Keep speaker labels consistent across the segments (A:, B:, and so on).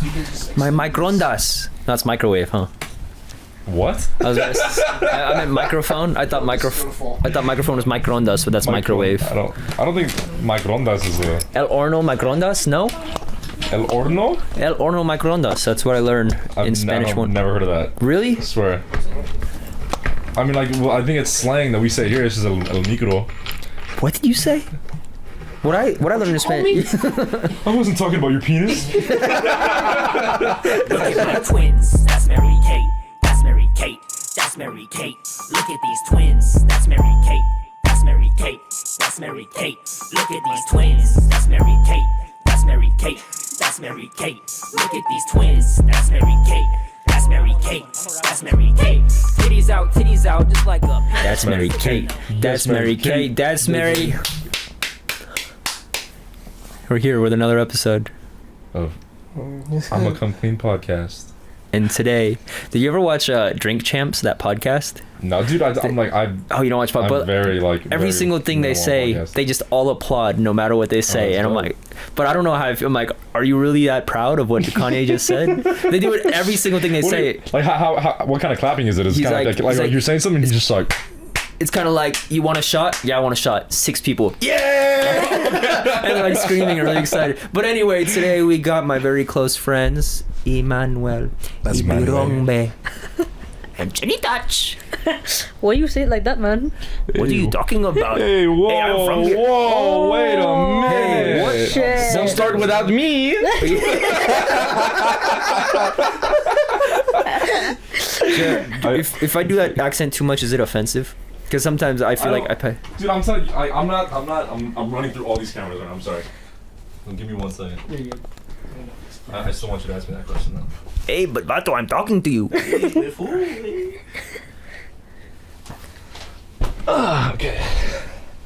A: you can just.
B: My microondas. That's microwave, huh?
C: What?
B: I meant microphone. I thought microphone was microondas, but that's microwave.
C: I don't think microondas is a.
B: El horno microondas? No.
C: El horno?
B: El horno microondas. That's what I learned in Spanish.
C: I've never heard of that.
B: Really?
C: I swear. I mean, like, well, I think it's slang that we say here. It's just el micro.
B: What did you say? What I learned in Spanish.
C: I wasn't talking about your penis.
D: Look at my twins. That's Mary Kate. That's Mary Kate. That's Mary Kate. Look at these twins. That's Mary Kate. That's Mary Kate. That's Mary Kate. Look at these twins. That's Mary Kate. That's Mary Kate. That's Mary Kate. Look at these twins. That's Mary Kate. That's Mary Kate. That's Mary Kate. Titties out, just like a.
B: That's Mary Kate. That's Mary Kate. That's Mary. We're here with another episode.
C: Of Imma Come Clean podcast.
B: And today, did you ever watch Drink Champs, that podcast?
C: No, dude, I'm like,
B: Oh, you don't watch podcast?
C: I'm very, like...
B: Every single thing they say, they just all applaud no matter what they say. And I'm like... But I don't know how I feel. I'm like, are you really that proud of what Kanye just said? They do it every single thing they say.
C: Like, how what kind of clapping is it? Is it kind of like you're saying something and he's just like...
B: It's kind of like, you want a shot? Yeah, I want a shot. 6 people. Yeah! And they're like screaming and really excited. But anyway, today we got my very close friends, Imma Ibirongbe and Jenny Thach.
E: Why you say it like that, man?
B: What are you talking about?
C: Hey, whoa,
B: hey, I'm from here.
C: whoa, wait a minute.
B: Hey, what shit?
C: Don't start without me.
B: If I do that accent too much, is it offensive? Because sometimes I feel like I pay.
C: Dude, I'm telling you, I'm running through all these cameras right now. I'm sorry. Give me 1 second. You're good. I still want you to ask me that question though.
B: Hey, but Vato, I'm talking to you.
C: Okay.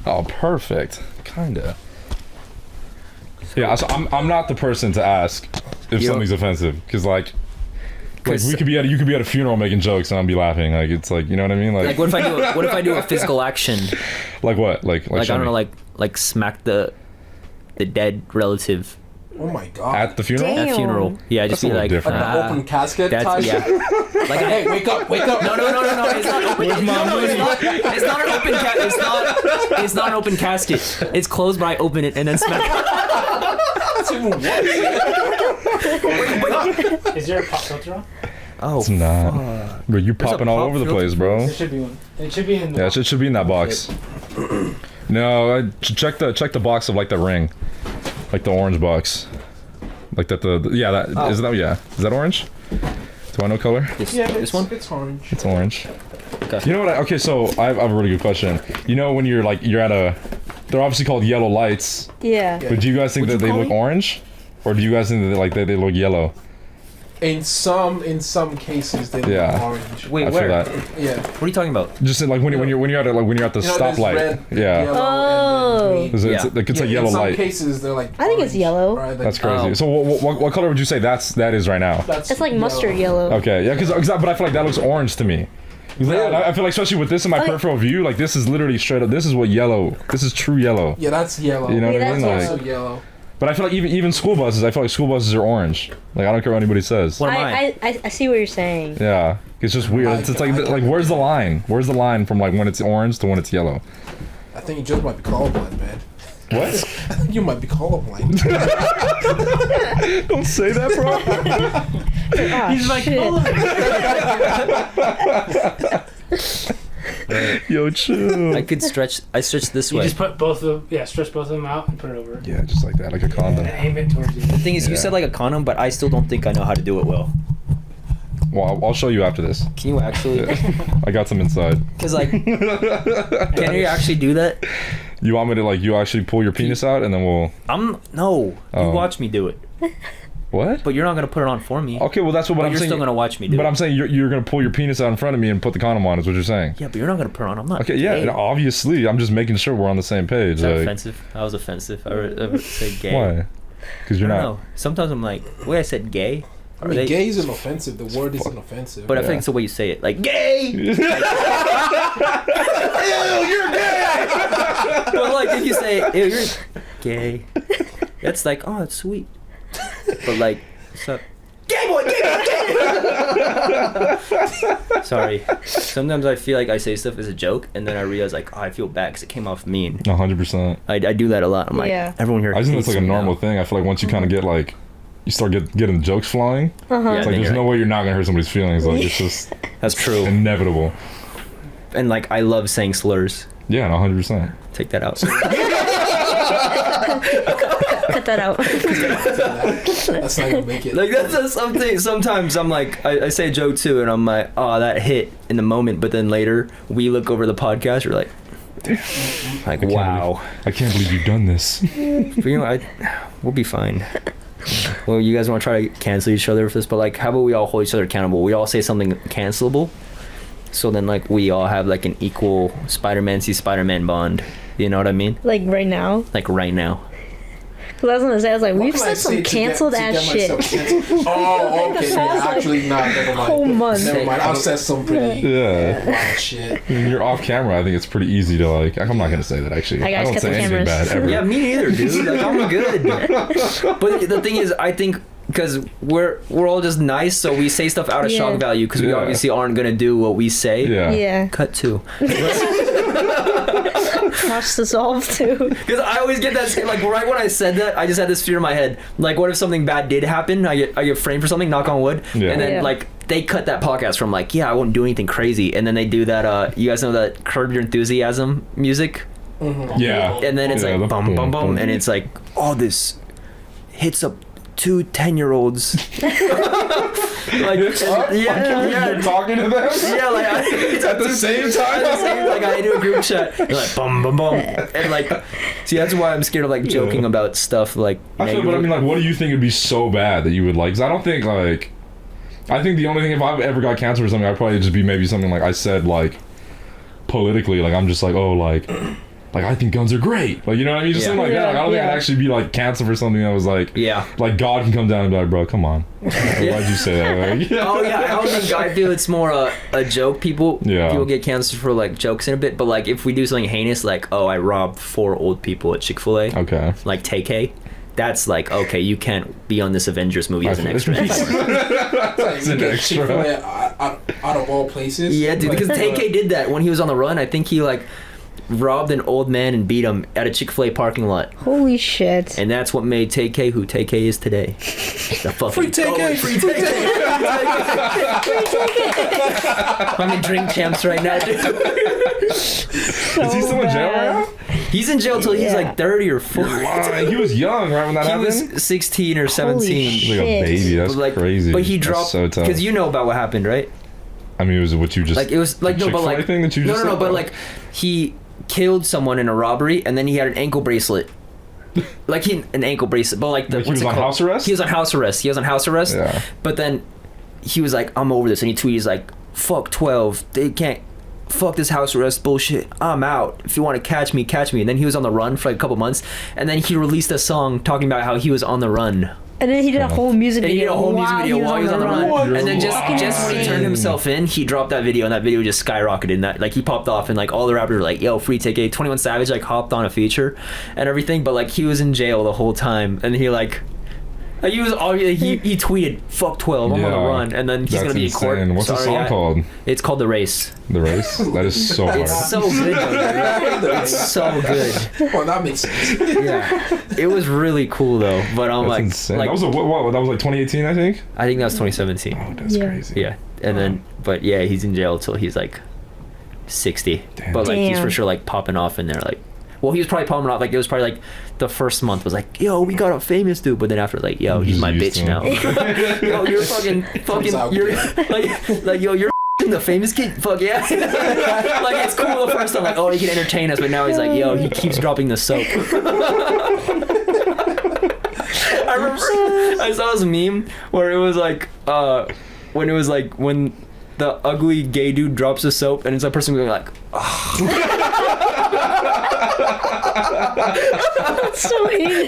C: Oh, perfect. Kinda. Yeah, so I'm not the person to ask if something's offensive, because like you could be at a funeral making jokes and I'll be laughing. Like it's like, you know what I mean? Like
B: what if I do a physical action?
C: Like what? Like
B: I don't know, like smack the dead relative.
A: Oh my god.
C: At the funeral?
E: Damn.
B: At funeral. Yeah, just be like
C: different.
A: Like an open casket type?
B: Yeah. Like,
A: hey, wake up.
B: No, it's not open. It's not an open casket. It's not an open casket. It's closed, but I open it and then smack it.
A: That's even worse.
F: Is there a pop filter on?
B: Oh,
C: it's not. Bro, you're popping all over the place, bro.
F: There should be one. It should be in the
C: box. It should be in that box. No, check the box of like the ring. Like the orange box. Like that is that orange? Do I know color?
B: This one?
A: It's orange.
C: It's orange.
B: Okay.
C: You know what? Okay, so I have a really good question. You know when you're at a, they're obviously called yellow lights.
E: Yeah.
C: But do you guys think that they look orange, or do you guys think that they look yellow?
A: In some cases they look orange.
B: Wait,
C: I
B: where?
C: feel that.
A: Yeah.
B: What are you talking about?
C: Just like when you're at the stoplight.
A: Red,
C: yeah.
A: Yellow,
C: It's a yellow light.
A: In some cases they're like.
E: I think it's yellow.
C: That's crazy. So what color would you say that is right now?
E: It's like mustard yellow.
C: Okay, yeah, but I feel like that looks orange to me. Really? I feel like, especially with this in my peripheral view, like this is literally straight up. This is what yellow. This is true yellow.
A: Yeah, that's yellow.
C: You know what I mean?
A: That's also
C: Like,
A: yellow.
C: but I feel like even school buses. I feel like school buses are orange. Like I don't care what anybody says.
B: What am I?
E: I see what you're saying.
C: Yeah, it's just weird. It's like where's the line? Where's the line from like when it's orange to when it's yellow?
A: I think you just might be colorblind, man.
C: What?
A: You might be colorblind.
C: Don't say that, bro.
E: He's like,
C: Yo, chill.
B: I stretch this way.
F: You just put stretch both of them out and put it over.
C: Yeah, just like that, like a condom.
F: And aim it towards you.
B: The thing is, you said like a condom, but I still don't think I know how to do it well.
C: Well, I'll show you after this.
B: Can you actually?
C: Yeah. I got some inside.
B: Because like, can you actually do that?
C: You want me to you actually pull your penis out and then we'll...
B: No. You watch me do it.
C: What?
B: But you're not gonna put it on for me.
C: Okay, well that's what I'm saying.
B: You're still gonna watch me do it.
C: But I'm saying you're gonna pull your penis out in front of me and put the condom on. Is what you're saying?
B: Yeah, but you're not gonna put it on. I'm not.
C: Okay, yeah, obviously. I'm just making sure we're on the same page.
B: Is that offensive? That was offensive. I would say gay.
C: Why? Because you're not.
B: No. Sometimes I'm like, the way I said gay.
A: I mean, gay isn't offensive. The word isn't offensive.
B: But I think it's the way you say it. Like, gay! Ew, you're gay! But like, if you say, ew, you're gay, that's like, oh, it's sweet. But like, what's up? Gay boy, gay boy, gay boy. Sorry. Sometimes I feel like I say stuff as a joke, and then I realize like, oh, I feel bad because it came off mean.
C: 100%.
B: I do that a lot. I'm like,
E: Yeah.
B: everyone here.
C: I just think it's
B: hates
C: like a
B: me
C: normal
B: now.
C: thing. I feel like once you kind of get like, you start getting the jokes flying.
B: Yeah,
C: It's like
B: then
C: there's
B: you're
C: no way you're not gonna hurt somebody's feelings. Like it's just
B: That's true.
C: inevitable.
B: And like, I love saying slurs.
C: Yeah, 100%.
B: Take that out.
E: Cut that out.
A: That's not gonna make it.
B: Like that's something. Sometimes I'm like, I say a joke too, and I'm like, oh, that hit in the moment, but then later we look over the podcast, we're like, like wow.
C: I can't believe you've done this.
B: But, you know, we'll be fine. Well, you guys want to try to cancel each other for this, but like, how about we all hold each other accountable? We all say something cancelable, so then like we all have like an equal Spider-Man see Spider-Man bond. You know what I mean?
E: Like right now.
B: Like right now.
E: Cause I was gonna say, I was like,
A: What
E: we've
A: can I
E: said
A: say
E: some
A: to
E: canceled
A: get
E: ass shit.
A: myself canceled? Oh, okay.
E: The
A: Yeah,
E: past, like,
A: actually, nah, never mind.
E: whole month.
A: Never mind. I've said some pretty
C: Yeah.
A: wild shit.
C: When you're off camera, I think it's pretty easy to like. I'm not gonna say that actually.
E: I gotta
C: don't
E: cut
C: say
E: the
C: anything
E: cameras.
C: bad ever.
B: Yeah, me neither, dude. Like I'm good. But the thing is, I think because we're all just nice, so we say stuff out of
E: Yeah.
B: shock value because we
C: Yeah.
B: obviously aren't gonna do what we say.
C: Yeah.
E: Yeah.
B: Cut two.
E: Cross dissolve too.
B: Because I always get that like right when I said that, I just had this fear in my head. Like, what if something bad did happen? I get framed for something. Knock on wood.
C: Yeah.
B: And then
E: Yeah.
B: like they cut that podcast from like, yeah, I won't do anything crazy, and then they do that. You guys know that Curb Your Enthusiasm music,
C: Yeah.
B: and then it's
C: Yeah, the
B: like bum bum bum,
C: boom.
B: and it's like all this hits up 2 10-year-olds. Like yeah.
C: You're talking to them
B: Yeah, like it's
C: at the same time.
B: like I do a group chat. They're like bum bum bum, and like, see, that's why I'm scared of like joking about stuff like.
C: I feel, but I mean, like, what do you think would be so bad that you would like? Because I don't think like, I think the only thing if I ever got canceled or something, I'd probably just be maybe something like I said like, politically, like I'm just like, oh, like I think guns are great, like, you know what I mean, just
B: Yeah.
C: something like that. Like, I don't think
E: Yeah.
C: I'd actually be like canceled for something that was like,
B: Yeah.
C: like God can come down and be like, bro, come on, why'd you say that? Like, yeah.
B: Oh yeah, I don't think I feel it's more a joke. People get canceled for like jokes in a bit, but like if we do something heinous, like oh I robbed 4 old people at Chick-fil-A,
C: Okay.
B: like Thach, that's like okay, you can't be on this Avengers movie as an extra.
A: It's
C: an extra.
A: Out of all places.
B: Yeah, dude, because Thach did that when he was on the run. I think he like robbed an old man and beat him at a Chick-fil-A parking lot,
E: Holy shit.
B: and that's what made Thach who Thach is today. The fucking
A: Free Thach!
B: Free Thach! I'm in drink champs right now, dude.
C: Is he still in jail right now?
B: He's in jail till he's
E: Yeah.
B: like 30 or 40.
C: He was young, right, when that
B: He
C: happened?
B: was 16 or 17.
C: He's like a
E: Shit.
C: baby. That's
B: But, like,
C: crazy.
B: But he
C: That's
B: dropped
C: so tough.
B: because you know about what happened, right?
C: I mean, was it what you just
B: Like it was like
C: the
B: no, but
C: Chick-fil-A
B: like
C: thing that you
B: no,
C: just
B: no, no,
C: said?
B: but like he killed someone in a robbery and then he had an ankle bracelet. Like an ankle bracelet, but like
C: Like he
B: what's
C: was
B: it
C: on
B: called?
C: house arrest?
B: He was on house arrest. He was on house arrest.
C: Yeah.
B: But then he was like, I'm over this, and he tweeted, he's like, fuck 12. They can't. Fuck this house arrest bullshit. I'm out. If you want to catch me, catch me. And then he was on the run for like a couple months, and then he released a song talking about how he was on the run.
E: And then he did a whole music
B: And he
E: video.
B: did a whole music video while he was on the run.
A: What?
B: And then just when he turned
E: insane.
B: himself in, he dropped that video, and that video just skyrocketed. And that like he popped off, and like all the rappers were like, "Yo, free Thach." 21 Savage like hopped on a feature, and everything. But like he was in jail the whole time, and he like. He was all he tweeted "fuck 12, I'm on the
C: Yeah.
B: run," and then he's
C: That's
B: gonna be in court.
C: insane. What's the
B: Sorry,
C: song called?
B: It's called "The Race."
C: The Race? That is so hard.
B: It's so good, though, dude. It's so good.
A: Well, that makes sense.
B: Yeah, it was really cool though. But I'm
C: That's
B: like,
C: insane.
B: like
C: That was what? That was like 2018, I think.
B: I think that was 2017.
C: Oh, that's
E: Yeah.
C: crazy.
B: Yeah, and then but yeah, he's in jail till he's like 60.
C: Damn.
B: But like he's for
E: Damn.
B: sure like popping off in there like. Well, he was probably popping off like it was probably like the first month was like, yo, we got a famous dude, but then after like, yo, he's
C: Just
B: my
C: used
B: bitch
C: to
B: now. Yo, you're fucking,
A: out
B: you're like yo, you're the famous kid. Fuck yeah. Like it's cool the first time, like oh, he can entertain us, but now he's like, yo, he keeps dropping the soap. I remember I saw this meme where it was like when it was like when the ugly gay dude drops the soap and it's a person going like
E: So heinous.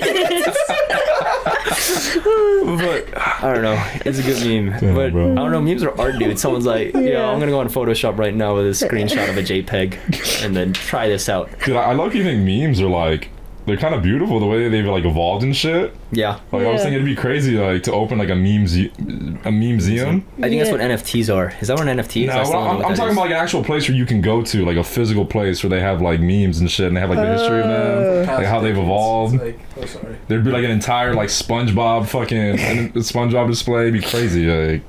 B: but I don't know, it's a good meme.
C: Damn,
B: but
C: bro.
B: I don't know, memes are art, dude. Someone's like, yo,
E: Yeah.
B: I'm gonna go on Photoshop right now with a screenshot of a JPEG and then try this out.
C: Dude, I low-key think memes are like they're kind of beautiful the way they've like evolved and shit.
B: Yeah.
C: Like I was
E: Yeah.
C: thinking it'd be crazy like to open like a museum.
B: I think that's
E: Yeah.
B: what NFTs are. Is that what an NFT is?
C: No,
B: I still don't know
C: I'm
B: what that
C: talking
B: is.
C: about like an actual place where you can go to, like a physical place where they have like memes and shit, and they have like the history of them, like how they've evolved.
A: It's like, oh, sorry.
C: There'd be like an entire like SpongeBob fucking SpongeBob display. It'd be crazy. Like,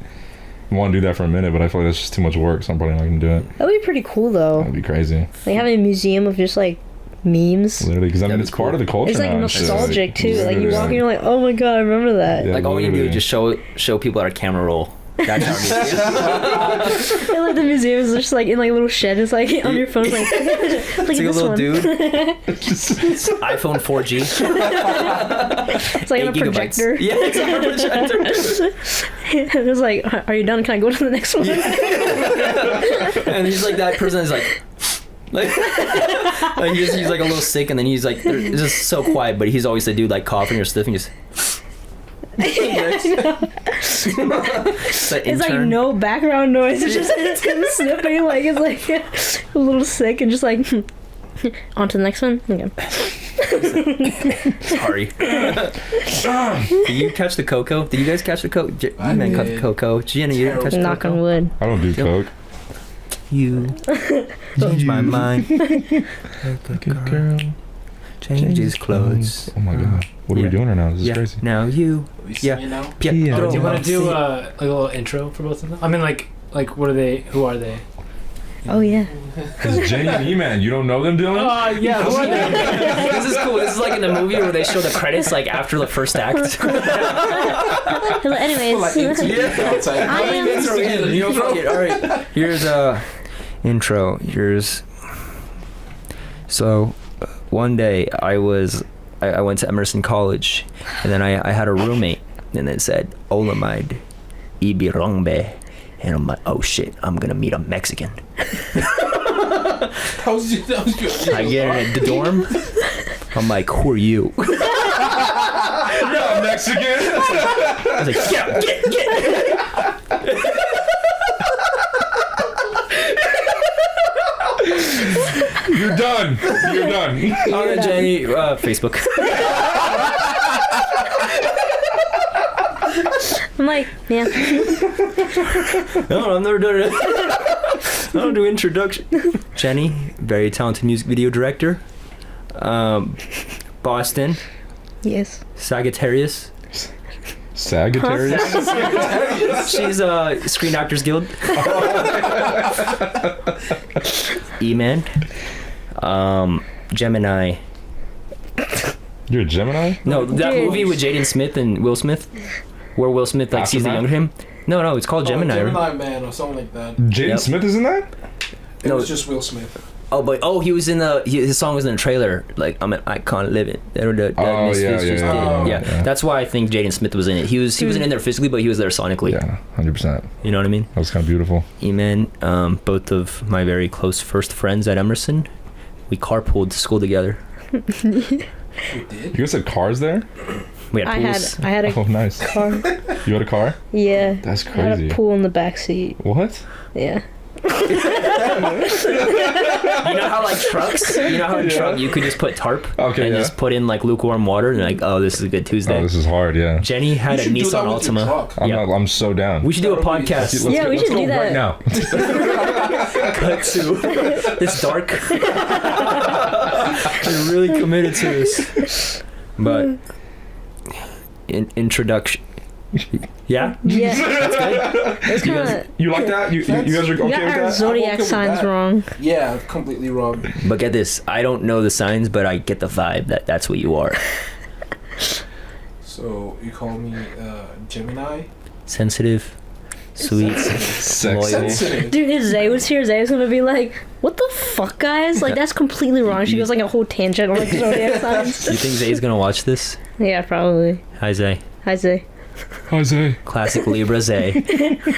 C: I want to do that for a minute, but I feel like that's just too much work, so I'm probably not gonna do it.
E: That'd be pretty cool though.
C: That'd be crazy.
E: Like having a museum of just like memes.
C: Literally, because I mean
B: That'd be
C: it's part of the culture
E: It's like
C: now. and shit.
E: nostalgic too. Like you
C: Literally.
E: walk and you're like, oh my god, I remember that.
C: Yeah,
B: Like all you do
C: literally.
B: is just show people at a camera roll. That's how it is.
E: And like the museums are just like in like a little shed. It's like on your phone, like look at
B: It's like a
E: this
B: little
E: one.
B: dude. iPhone 4G.
E: It's like on a
B: 8 gigabytes.
E: projector.
B: Yeah, it's on a projector.
E: And it's like, are you done? Can I go to the next one?
B: And he's like that person is like he's like a little sick, and then he's like it's just so quiet, but he's always the dude like coughing or sniffing, just.
E: It's like no background noise. It's just him sniffing. Like it's like a little sick and just like on to the next one. Okay.
B: Sorry. Did you catch the cocoa? Did you guys catch the cocoa?
A: I
B: Man caught the
A: did.
B: cocoa. Jenna, you didn't catch the
E: Knock on
B: cocoa?
E: wood.
C: I don't do coke.
B: You changed my mind.
C: Good girl.
B: Change his clothes.
C: Oh my god. What are
B: Yeah.
C: we doing right now? This is
B: Yeah.
C: crazy.
B: Now you.
A: We
B: Yeah.
A: see it now.
B: Yeah.
C: Yeah.
F: Do you want to do
B: See-
F: like a little intro for both of them? I mean, like what are they? Who are they?
E: Oh yeah.
C: It's Jenny and E-Man. You don't know them, Dylan?
F: Yeah, who are they?
B: This is cool. This is like in the movie where they show the credits like after the first act.
E: Anyways,
A: Like, outside.
E: I am-
B: You know, fuck it. All right. Here's intro. Here's. So, one day I went to Emerson College, and then I had a roommate, and it said Olamide Ibirongbe, and I'm like, oh shit, I'm gonna meet a Mexican.
A: That was good.
B: I get in the dorm. I'm like, who are you?
C: Yeah, Mexican.
B: I was like, get.
C: You're done. You're done.
B: On the Jenny Facebook.
E: I'm like, yeah.
B: No, I've never done it. I don't do introduction. Jenny, very talented music video director. Boston,
E: Yes.
B: Sagittarius.
C: Sagittarius.
B: She's Screen Actors Guild. E-Man. Gemini.
C: You're a Gemini?
B: No, that
E: Dude.
B: movie with Jaden Smith and Will Smith, where Will Smith like sees the
C: Aftermath?
B: younger him. No, it's called Gemini. right?
A: Gemini Man or something like that.
C: Jaden
B: Yep.
C: Smith is in that?
A: It
B: No.
A: was just Will Smith.
B: He was in his song was in the trailer. Like I can't live it.
C: Yeah.
B: That's why I think Jaden Smith was in it. He wasn't in there physically, but he was there sonically.
C: Yeah, 100%.
B: You know what I mean?
C: That was kind of beautiful.
B: E-Man, both of my very close first friends at Emerson, we carpooled to school together.
A: We did.
C: You guys had cars there?
B: We had
E: I
B: pools.
E: had a
C: Oh, nice.
E: car.
C: You had a car?
E: Yeah.
C: That's
E: I had
C: crazy.
E: a pool in the back seat.
C: What?
E: Yeah.
B: You know how like trucks? You know how in truck you could just put tarp
C: Okay,
B: and
C: yeah.
B: just put in like lukewarm water and like, oh, this is a good Tuesday.
C: Oh, this is hard, yeah.
B: Jenny had
A: You
B: a
A: should do that
B: Nissan
A: with your
B: Altima.
A: truck.
C: I'm so down.
B: We should do a
A: That'll be-
B: podcast.
C: Let's
E: Yeah,
C: go,
E: we
C: let's
E: should
C: go
E: do that.
C: right now.
B: Cut to it's dark. I'm really committed to this. But introduction. Yeah?
E: Yeah. It's kind of.
C: You like that? You guys are
E: You
C: okay
E: got
C: with
E: our
C: that?
E: zodiac
A: I'm okay with
E: signs
A: that.
E: wrong.
A: Yeah, completely wrong.
B: But get this, I don't know the signs, but I get the vibe that that's what you are.
A: So you call me Gemini?
B: Sensitive, sweet,
C: Sexy.
B: loyal.
A: Sensitive.
E: Dude, if Zay was here, Zay was gonna be like, "What the fuck, guys? Like, that's completely wrong." She goes like a whole tangent on like zodiac signs.
B: You think Zay's gonna watch this?
E: Yeah, probably.
B: Hi Zay.
E: Hi, Zay.
C: Hi, Zay.
B: Classic Libra Zay.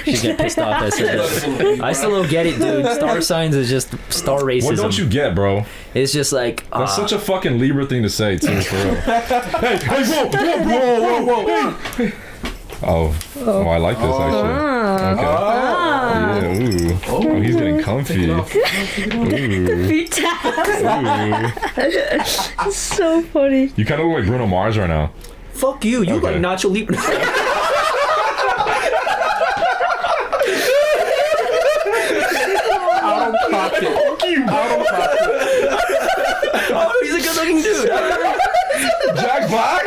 B: She's getting pissed off that I said that. I still don't get it, dude. Star signs is just star racism.
C: What don't you get, bro?
B: It's just like
C: That's such a fucking Libra thing to say, too, for real. Hey, whoa. Oh, I like this, actually. Okay.
E: Ah.
C: Yeah, ooh. Oh, he's getting comfy.
A: Take it off.
C: Ooh.
E: Feet tap.
C: Ooh.
E: So funny.
C: You kind of look like Bruno Mars right now.
B: Fuck you. You
C: Okay.
B: like Nacho Libre.
A: Out of pocket. Out of pocket.
B: Oh, he's a good looking dude.
C: Jack Black?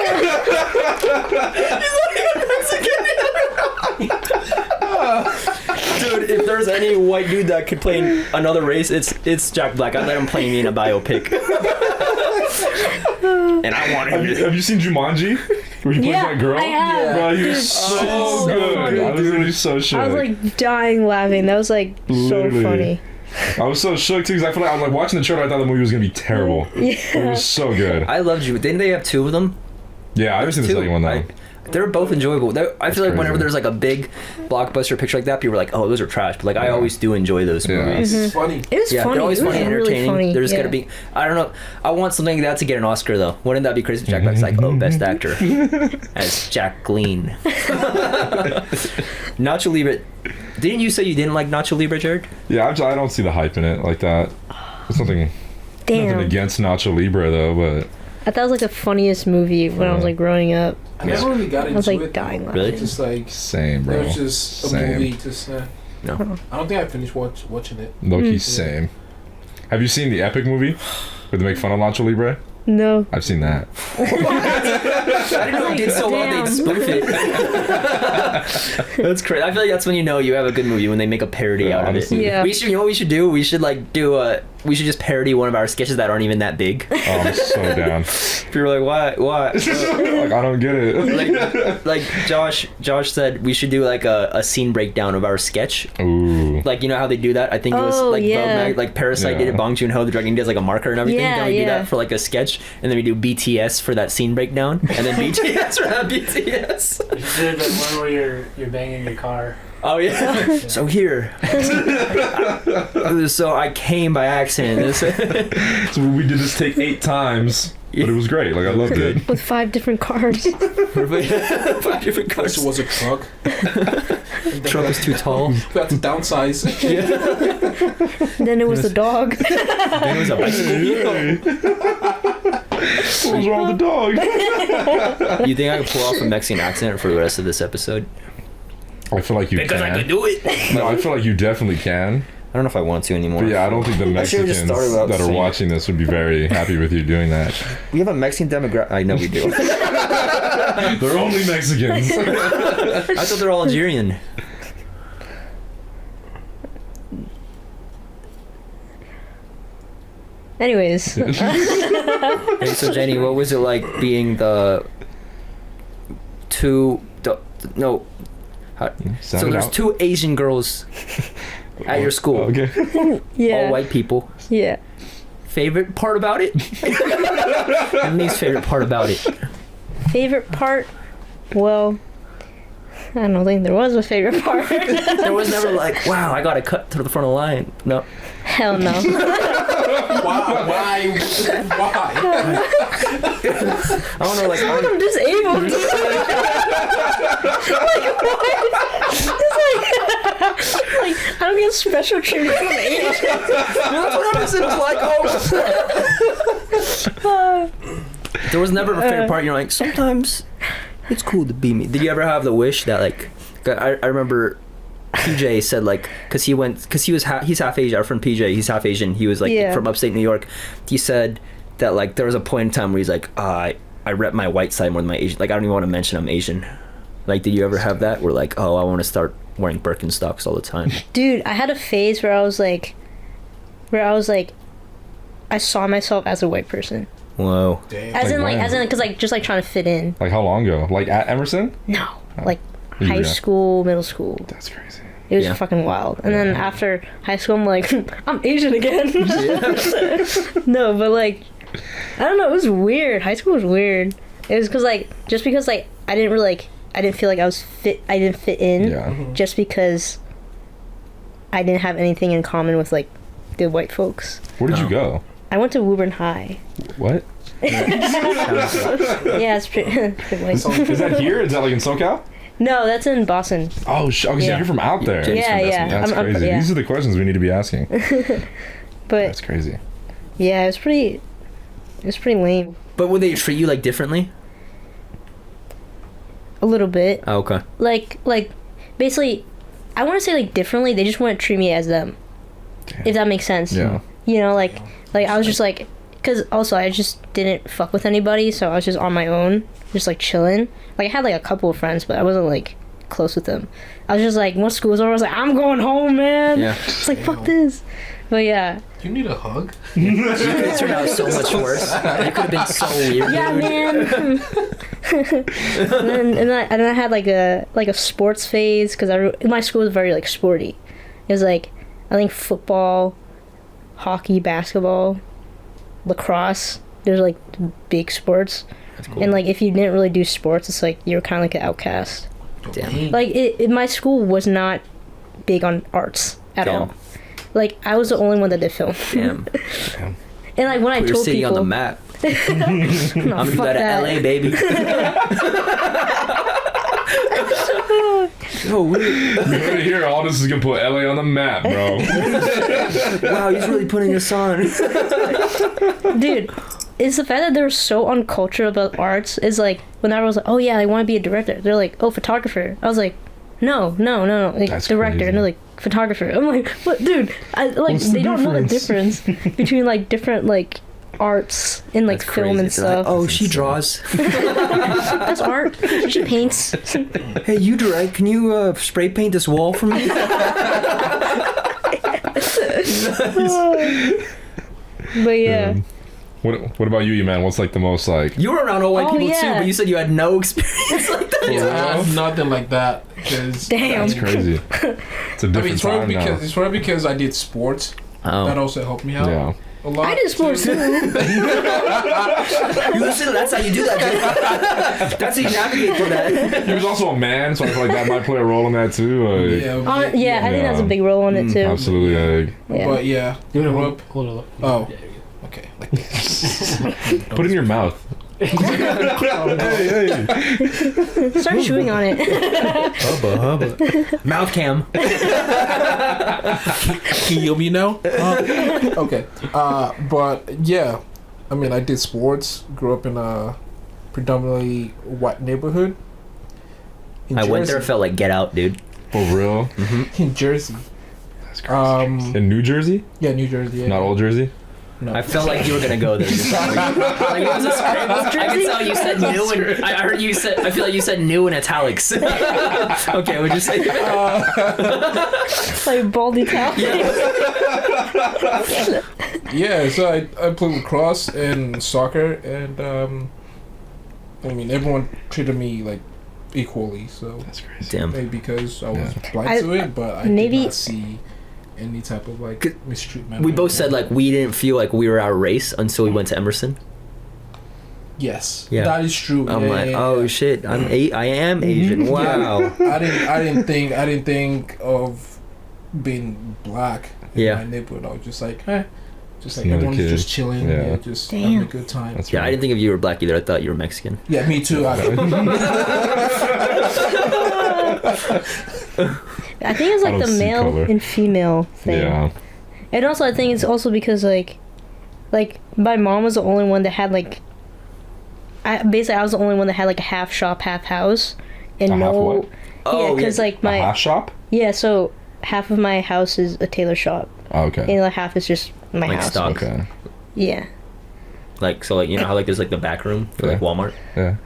B: Dude, if there's any white dude that could play in another race, it's Jack Black. I'd let him play me in a biopic. And I want him to.
C: Have you seen Jumanji? Where he plays
E: Yeah,
C: that girl?
E: I have.
C: Bro, he was
E: Dude,
C: so
E: so
C: good.
E: funny,
C: I was literally so shook.
E: I was like dying laughing. That was like
C: Literally.
E: so funny.
C: I was so shook too because I feel like I was like watching the trailer. I thought the movie was gonna be terrible. It
E: Yeah.
C: was so good.
B: I loved you. Didn't they have two of them?
C: Yeah, I haven't seen the second one though.
B: They're both enjoyable. I feel like whenever
C: crazy.
B: there's like a big blockbuster picture like that, people are like, "Oh, those are trash." But like, I always do enjoy those
C: Yeah.
B: movies.
A: It's funny.
E: It was
B: Yeah,
E: funny.
B: they're always
E: It was
B: funny and
E: really
B: entertaining.
E: funny.
B: They're just
E: yeah.
B: gonna be. I don't know. I want something like that to get an Oscar though. Wouldn't that be crazy? If Jack Black's like, "Oh, best actor," as Jack Clean. Nacho Libre. Didn't you say you didn't like Nacho Libre, Jared?
C: Yeah, I don't see the hype in it like that. There's nothing
E: Damn.
C: against Nacho Libre though, but
E: I thought it was like the funniest movie when I was like growing up.
A: I never really got
E: I
A: into
E: was like
A: it.
E: dying laughing.
B: Really?
A: Just like
C: same,
A: it
C: bro.
A: was just a
C: Same.
A: movie. Just
B: No.
A: I don't think I finished watching it.
C: Low-key same. Have you seen the Epic movie where they make fun of Nacho Libre?
E: No.
C: I've seen that.
B: I didn't know it did so well.
E: Damn.
B: They'd spoof it. That's crazy. I feel like that's when you know you have a good movie when they make a parody
C: Yeah,
B: out
C: honestly.
B: of it.
E: Yeah.
B: We should. You know what we should do? We should like do a. We should just parody one of our sketches that aren't even that big.
C: Oh, I'm so down.
B: People are like, what?
C: Like, I don't get it.
B: like Josh said, we should do like a scene breakdown of our sketch.
C: Ooh.
B: Like, you know how they do that? I think it was
E: Oh,
B: like
E: yeah.
B: Vogue like Parasite
C: Yeah.
B: did it, Bong Joon-ho, the dragon, does like a marker and everything.
E: Yeah,
B: Then we do
E: yeah.
B: that for like a sketch, and then we do BTS for that scene breakdown, and then BTS for that BTS.
F: You did that one where you're banging your car.
B: Oh yeah. So here. So I came by accident.
C: So we did this take 8 times, but it was great. Like, I loved it.
E: With 5 different cars.
B: 5 different
A: First
B: cars.
A: it was a truck.
B: Truck was too tall.
A: We had to downsize.
E: Then it was the dog.
B: Then it was a bicycle.
C: What was wrong with the dog?
B: You think I could pull off a Mexican accent for the rest of this episode?
C: I feel like you
B: Because I
C: can.
B: could do it.
C: No, I feel like you definitely can.
B: I don't know if I want to anymore.
C: But yeah, I don't think the
B: I should've just
C: Mexicans
B: started out
C: that are
B: saying-
C: watching this would be very happy with you doing that.
B: We have a Mexican demographic. I know we do.
C: They're only Mexicans.
B: I thought they're all Algerian.
E: Anyways.
B: Hey, so Jenny, what was it like being no. So
C: Sound it
B: there's
C: out.
B: 2 Asian girls at your school.
C: Okay.
E: Yeah.
B: All white people.
E: Yeah.
B: Favorite part about it? And least favorite part about it.
E: Favorite part? Well, I don't think there was a favorite part.
B: There was never like, wow, I got to cut to the front of the line. No.
E: Hell no.
A: Why?
B: I don't know, like,
E: I'm disabled. like, I don't get special treatment from Asian.
B: that's what I was like, oh. There was never a favorite part. You're like, sometimes it's cool to be me. Did you ever have the wish that like, I remember PJ said like, he's half Asian. Our friend PJ, he's half Asian. He was like
E: Yeah.
B: from upstate New York. He said that like there was a point in time where he's like, I rep my white side more than my Asian. Like I don't even want to mention I'm Asian. Like, did you ever have that where like, oh, I want to start wearing Birkenstocks all the time?
E: Dude, I had a phase where I was like, I saw myself as a white person.
B: Whoa.
A: Damn.
E: As in,
C: when?
E: because like just like trying to fit in.
C: Like, how long ago? Like, at Emerson?
E: No, like
C: Yeah.
E: high school, middle school.
C: That's crazy.
E: It was
B: Yeah.
E: fucking wild. And then after high school, I'm like, I'm Asian again. No, but like, I don't know. It was weird. High school was weird. It was because like, just because like I didn't feel like I didn't fit in.
C: Yeah.
E: Just because I didn't have anything in common with like the white folks.
C: Where did you go?
E: I went to Woburn High.
C: What?
E: Yeah, it's pretty, pretty white.
C: Is that here? Is that like in SoCal?
E: No, that's in Boston.
C: Oh, okay,
E: Yeah.
C: you're from out there.
B: Jenny's
E: Yeah,
B: from
E: yeah.
C: That's
E: I'm-
C: crazy.
E: yeah.
C: These are the questions we need to be asking.
E: But
C: That's crazy.
E: Yeah, it was pretty lame.
B: But would they treat you like differently?
E: A little bit.
B: Oh, okay.
E: Like basically, I want to say like differently. They just want to treat me as them.
C: Damn.
E: If that makes sense.
C: Yeah.
E: You know, like I was just like, because also I just didn't fuck with anybody, so I was just on my own, just like chilling. Like I had like a couple of friends, but I wasn't like close with them. I was just like, once school was over, I was like, I'm going home, man.
B: Yeah.
E: It's like, fuck this. But yeah.
A: You need a hug?
B: You could have turned out so much worse. You could have been so weird.
E: Yeah,
B: dude.
E: man. and then I had like a sports phase because my school was very like sporty. It was like I think football, hockey, basketball, lacrosse. There's like big sports.
B: That's cool.
E: And like if you didn't really do sports, it's like you're kind of like an outcast.
B: Damn.
E: Like my school was not big on arts at
B: Damn.
E: all. Like I was the only one that did film.
B: Damn.
E: And like when I
B: Put your
E: told
B: city
E: people
B: on the map.
E: no,
B: I'm gonna do
E: fuck
B: that in LA, baby. Yo,
C: You heard it here. Aldus is gonna put LA on the map, bro.
B: wow, he's really putting us on.
E: Dude, it's the fact that they're so uncultured about arts. Is like whenever I was like, oh yeah, I want to be a director. They're like, oh, photographer. I was like, no, like
C: That's
E: director.
C: crazy.
E: And they're like, photographer. I'm like, what, dude?
C: What's
E: They
C: the
E: don't know the
C: difference?
E: difference between like different like arts and like
B: That's
E: film
B: crazy.
E: and
B: They're like,
E: stuff.
B: oh, she draws.
E: That's art. She paints.
B: Hey, you direct. Can you spray paint this wall for me?
E: But yeah.
C: What about you, man? What's like the most like?
B: You were around all white
E: Oh,
B: people too,
E: yeah.
B: but you said you had no experience like that.
A: Yeah, I have nothing like that.
E: Damn.
C: That's crazy. It's a different time now.
A: It's probably because I did sports. That
B: Oh,
A: also helped me out
C: Yeah.
A: a lot.
E: I did sports too.
B: you listen. That's how you do that. Dude. That's how you navigate through that.
C: He was also a man, so I feel like that might play a role in that too. Like,
E: Yeah, I think that's a big role on it too.
C: absolutely. Like,
E: Yeah.
A: But yeah,
F: You know,
A: grew up.
F: hold on.
A: Oh.
F: Yeah, you're good.
A: Okay.
C: put it in your mouth. Hey.
E: Start chewing on it.
B: Hubba. Mouth cam.
A: Can you hear me now? Okay. But yeah, I mean, I did sports. Grew up in a predominantly white neighborhood.
B: I went there, felt like Get Out, dude.
C: For real?
A: in Jersey.
C: That's crazy. In New Jersey?
A: Yeah, New Jersey. Yeah.
C: Not Old Jersey?
A: No.
B: I felt like you were gonna go there. Like, it was a scramble. I could tell you said new, and I heard you said. I feel like you said new in italics. Okay, would you say?
E: Like baldy towel.
A: Yeah, so I played lacrosse and soccer, and I mean, everyone treated me like equally. So
C: That's crazy.
B: Damn.
A: maybe because I was blind
E: I-
A: to it, but I
E: maybe-
A: did not see any type of like mistreatment.
B: We both said like we didn't feel like we were our race until we went to Emerson.
A: yes.
B: Yeah.
A: That is true.
B: I'm
A: Yeah,
B: like,
A: yeah,
B: oh
A: yeah.
B: shit, I am Asian. Wow.
A: I didn't think of being black in
B: Yeah.
A: my neighborhood. I was just like, just like
C: Another
A: everyone's
C: kid.
A: just chilling,
C: Yeah.
A: just
E: Damn.
A: having a good time.
C: That's
B: Yeah, I
C: right.
B: didn't think if you were black either. I thought you were Mexican.
A: Yeah, me too.
E: I think it's
C: I
E: like
C: don't
E: the
C: see
E: male
C: color.
E: and female thing.
C: Yeah.
E: And also I think it's also because like my mom was the only one that had like I was the only one that had like a half shop, half house. And
C: A half
E: no
C: what?
B: Oh,
E: because like
C: A
E: my
C: half shop?
E: so half of my house is a tailor shop
C: Oh, okay.
E: and the other half is just my
B: Like
E: house.
B: stock.
C: Okay.
E: Yeah.
B: Like so, like you know how like there's like the back room for like
C: Yeah.
B: Walmart.
C: Yeah.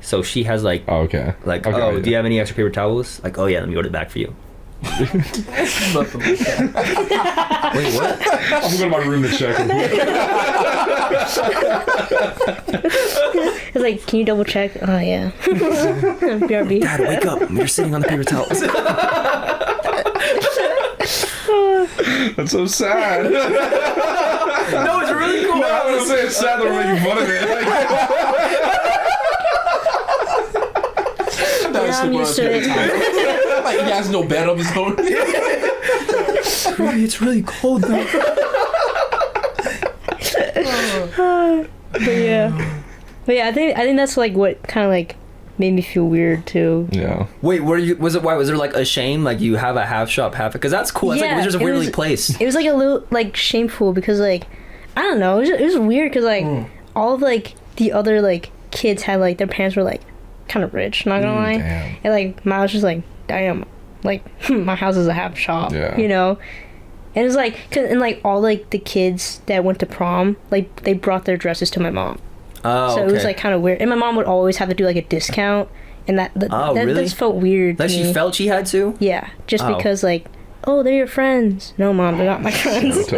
B: So she has like
C: Oh, okay.
B: like
C: Okay,
B: oh,
C: yeah.
B: do you have any extra paper towels? Like oh yeah, let me go to the back for you.
A: Nothing like that.
B: Wait, what?
C: I'm going to my room to check.
E: It's like, can you double check? Oh yeah. BRB.
B: Dad, wake up! You're sitting on the paper towels.
C: That's so sad.
B: No, it's really cool.
C: No, I'm gonna say it's sad that we're making fun of it.
A: That's
E: I'm
A: the
E: used to
A: word.
E: it.
A: Like he has no bed of his own.
B: It's really cold though.
E: But yeah, I think that's like what kind of like made me feel weird too.
C: Yeah.
B: Wait, was there like a shame like you have a half shop half because that's cool. That's like
E: Yeah,
B: Wizards of
E: it
B: Waverly
E: was-
B: Place.
E: It was like a little like shameful because like I don't know. It was weird because like all of like the other like kids had like their parents were like kind of rich. Not gonna lie.
C: Damn.
E: And like mine was just like, damn, like my house is a half shop.
C: Yeah.
E: You know. And it's like, and like all like the kids that went to prom, like they brought their dresses to my mom.
B: Oh,
E: So
B: okay.
E: it was like kind of weird. And my mom would always have to do like a discount, and that
B: really?
E: just felt weird.
B: Like
E: to
B: she
E: me.
B: felt she had to.
E: Yeah, just
B: Oh.
E: because like, oh, they're your friends. No, mom, they're not my friends.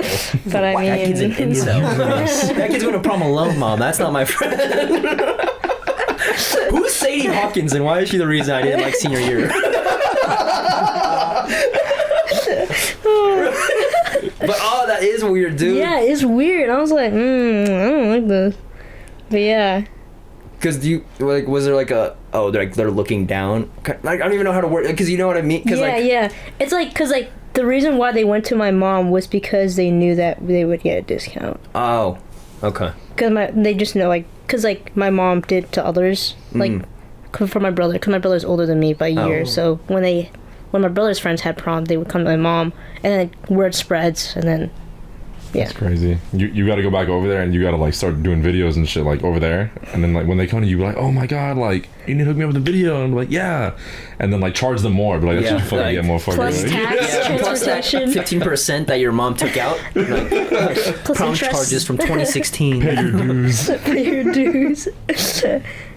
E: But I mean,
B: That kid's an incel. That kid's going to prom alone, mom. That's not my friend. Who's Sadie Hawkins, and why is she the reason I didn't like senior year? But oh, that is weird, dude.
E: yeah, it's weird. I was like, I don't like this. But yeah,
B: Because you like, was there like a they're looking down? Like I don't even know how to word. Because you know what I mean. Cause,
E: yeah. It's like because like the reason why they went to my mom was because they knew that they would get a discount.
B: Oh, okay.
E: Because they just know like because like my mom did to others like for my brother because my brother's older than me by a year.
B: Oh.
E: So when my brother's friends had prom, they would come to my mom, and then word spreads, and then yeah.
C: That's crazy. You got to go back over there and you got to like start doing videos and shit like over there. And then like when they come to you, be like, oh my god, like you need to hook me up with a video. And be like, yeah. And then like charge them more. But like that's
B: Yeah,
C: just fucking
B: like,
C: get more fucking.
E: plus
C: Like,
E: tax,
B: Plus that
E: transportation,
B: 15% that your mom took out. Like,
E: plus
B: prom
E: interest.
B: charges from 2016.
C: pay your dues.
E: Pay your dues.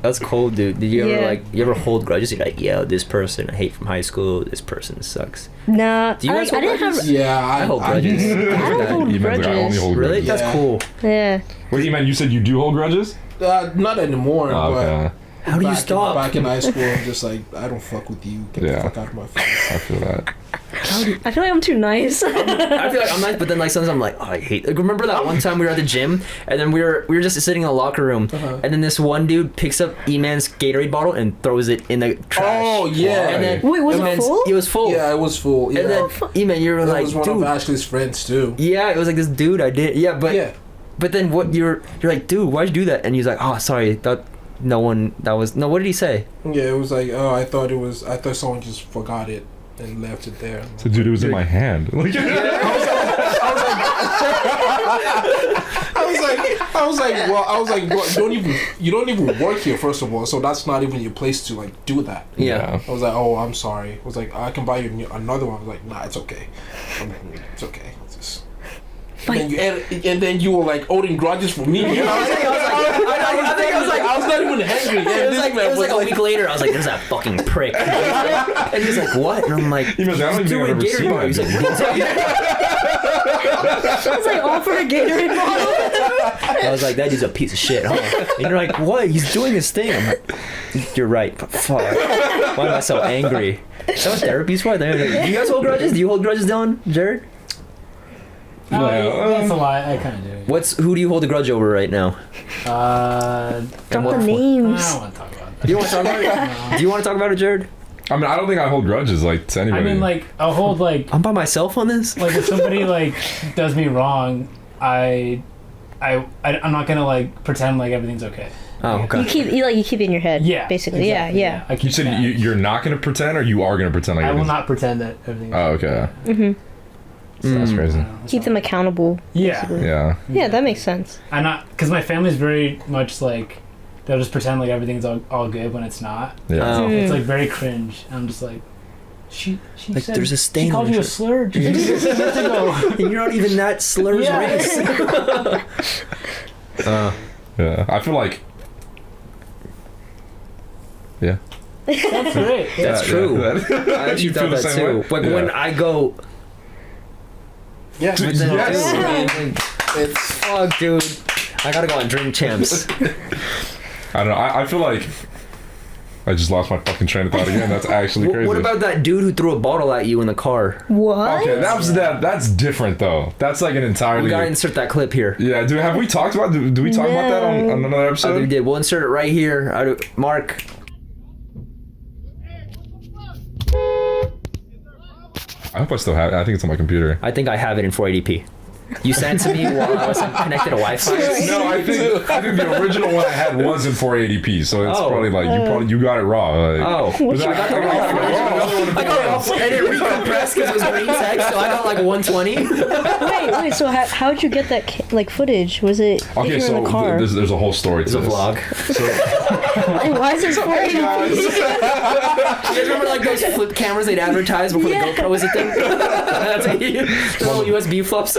B: That's cool, dude. Did you
E: Yeah.
B: ever hold grudges? You're like, yo, this person I hate from high school. This person sucks.
E: Nah,
B: Do you guys
E: I
B: hold
E: didn't have.
B: grudges?
A: Yeah,
B: I hold grudges.
E: I don't hold
C: Eman's like, I only hold
E: grudges.
B: Really?
C: grudges.
B: That's
A: Yeah.
B: cool.
E: Yeah.
C: Wait, Eman, you said you do hold grudges?
A: not anymore.
C: Oh, okay.
B: How do you stop?
A: Back in high school, I'm just like, I don't fuck with you. Get
C: Yeah.
A: the fuck out of my face.
C: I feel that.
E: I feel like I'm too nice.
B: I feel like I'm nice, but then like sometimes I'm like, oh, I hate. Like, remember that one time we were at the gym, and then we were just sitting in the locker room, and then this one dude picks up Eman's Gatorade bottle and throws it in the trash.
A: Oh, yeah.
B: And then
E: Wait, was it
B: Eman's-
E: full?
B: It was full.
A: Yeah, it was full. Yeah.
B: And then Eman, you were
A: that
B: like,
A: was one
B: dude.
A: of Ashley's friends too.
B: Yeah, it was like this dude I did. Yeah, but
A: Yeah.
B: but then what you're like, dude, why'd you do that? And he's like, oh, sorry, what did he say?
A: Yeah, it was like, oh, I thought someone just forgot it and left it there.
C: So, dude, it was in my hand. Like,
A: I was like, well, you don't even work here, first of all, so that's not even your place to like do that.
B: Yeah.
A: I was like, oh, I'm sorry. I was like, I can buy you another one. I was like, nah, it's okay. It's okay. It's just. And then you were like holding grudges for me. And I was not even angry.
B: It was like a week later. I was like, "There's that fucking prick," and he's like, "What?" And I'm like,
C: Eman's like, I don't even think I've ever seen that
B: He's like,
C: dude.
E: I was like, all for a Gatorade bottle.
B: I was like, "That dude's a piece of shit." Huh? And you're like, "What? He's doing his thing." I'm like, "You're right, but fuck. Why am I so angry?" That's what therapy's for. Do you guys hold grudges? Do you hold grudges, Dylan? Jared?
F: That's a lie. I kind of do.
B: Who do you hold a grudge over right now?
E: Drop
B: what
E: the
B: for?
E: names.
F: I don't want to talk about that.
B: Do you want to talk about it? Do you want to talk about it, Jared?
C: I mean, I don't think I hold grudges like to
F: I
C: anybody.
F: mean, like, I'll hold like
B: I'm by myself on this.
F: if somebody like does me wrong, I'm not gonna like pretend like everything's okay.
B: Oh, okay.
E: You keep it in your head.
F: Yeah,
E: Basically.
F: exactly,
E: Yeah.
F: I keep
C: you said
F: that.
C: you're not gonna pretend, or you are gonna pretend like
F: I will
C: everything's-
F: not pretend that everything's.
C: Oh, okay.
E: Mm-hmm.
C: That's crazy.
E: Keep them accountable.
F: Yeah.
E: basically.
C: Yeah.
E: Yeah, that makes sense.
F: I'm not, because my family's very much like they'll just pretend like everything's all good when it's not.
C: Yeah.
B: Oh.
F: It's like very cringe. I'm just like, she
B: Like,
F: said
B: there's a stain
F: she called
B: on
F: you a
B: your
F: slur just a minute ago.
B: And you're not even that slur's
F: Yeah.
B: race.
C: Yeah. I feel like. Yeah.
F: That's great.
B: That's
C: Yeah,
B: true.
C: yeah.
B: I actually
C: You feel
B: thought
C: the
B: that
C: same
B: too.
C: way?
B: Like when
C: Yeah.
B: I go,
A: Yeah.
B: but then
C: Yes.
B: dude, man, like,
A: It's
B: fuck, dude, I gotta go on Drink Champs.
C: I don't know. I feel like. I just lost my fucking train of thought again. That's actually crazy.
B: What about that dude who threw a bottle at you in the car?
E: What?
C: Okay, that's different though. That's like an entirely.
B: We gotta insert that clip here.
C: Yeah, dude. Have we talked about? Do we talk about that on another
B: I think we
C: episode?
B: did. We'll insert it right here. Mark.
C: I hope I still have it. I think it's on my computer.
B: I think I have it in 480p. You sent it to me while I was connected to Wi-Fi.
C: No, I think the original one I had was in 480p, so it's
B: Oh.
C: probably like you got it raw. Like,
B: Oh.
C: but then I got the raw footage.
B: I got it all, and it recompressed because it was green text, so I got like 120.
E: Wait. So how'd you get that footage? Was it if
C: Okay,
E: you were
C: so
E: in the car?
C: there's a whole story to
B: It's a
C: this.
B: vlog.
E: Like, why is this 480p?
B: You guys remember like those flip cameras they'd advertise before the GoPro was a thing? That's a little USB flops.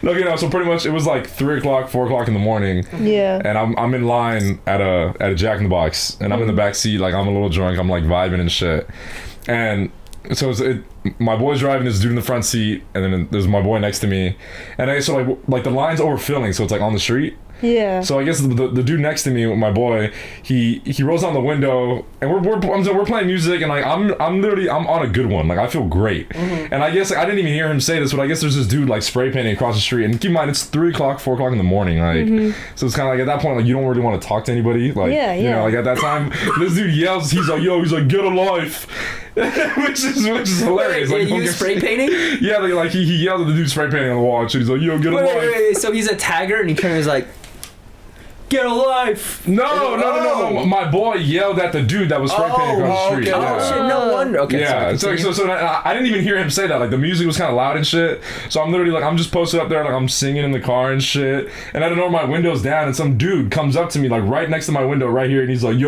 C: No, so pretty much it was like 3 o'clock, 4 o'clock in the morning.
E: Yeah.
C: And I'm in line at a Jack in the Box, and I'm in the back seat, like I'm a little drunk, I'm like vibing and shit. And so my boy's driving, this dude in the front seat, and then there's my boy next to me. And I so like the line's overfilling, so it's like on the street.
E: Yeah.
C: So I guess the dude next to me, my boy, he rolls down the window, and we're playing music, and like I'm on a good one, like I feel great. And I guess like, I didn't even hear him say this, but I guess there's this dude like spray painting across the street, and keep in mind it's 3 o'clock, 4 o'clock in the morning, like so it's kind of like at that point like you don't really want to talk to anybody, like you know, like at that time this dude yells, he's like get a life. which is hilarious.
B: Wait,
C: like,
B: he was spray painting?
C: Yeah, like he yelled at the dude spray painting on the wall, and shit. He's like, get a life.
B: Wait. So he's a tagger, and he kind of was like, get a life.
C: No. My boy yelled at the dude that was spray painting across the street.
B: Okay.
C: Yeah.
B: Oh shit, no wonder. Okay.
C: Yeah, so I didn't even hear him say that. Like the music was kind of loud and shit. So I'm literally like, I'm just posted up there, like I'm singing in the car and shit. And I don't know, my window's down, and some dude comes up to me, like right next to my window, right here, and he's like,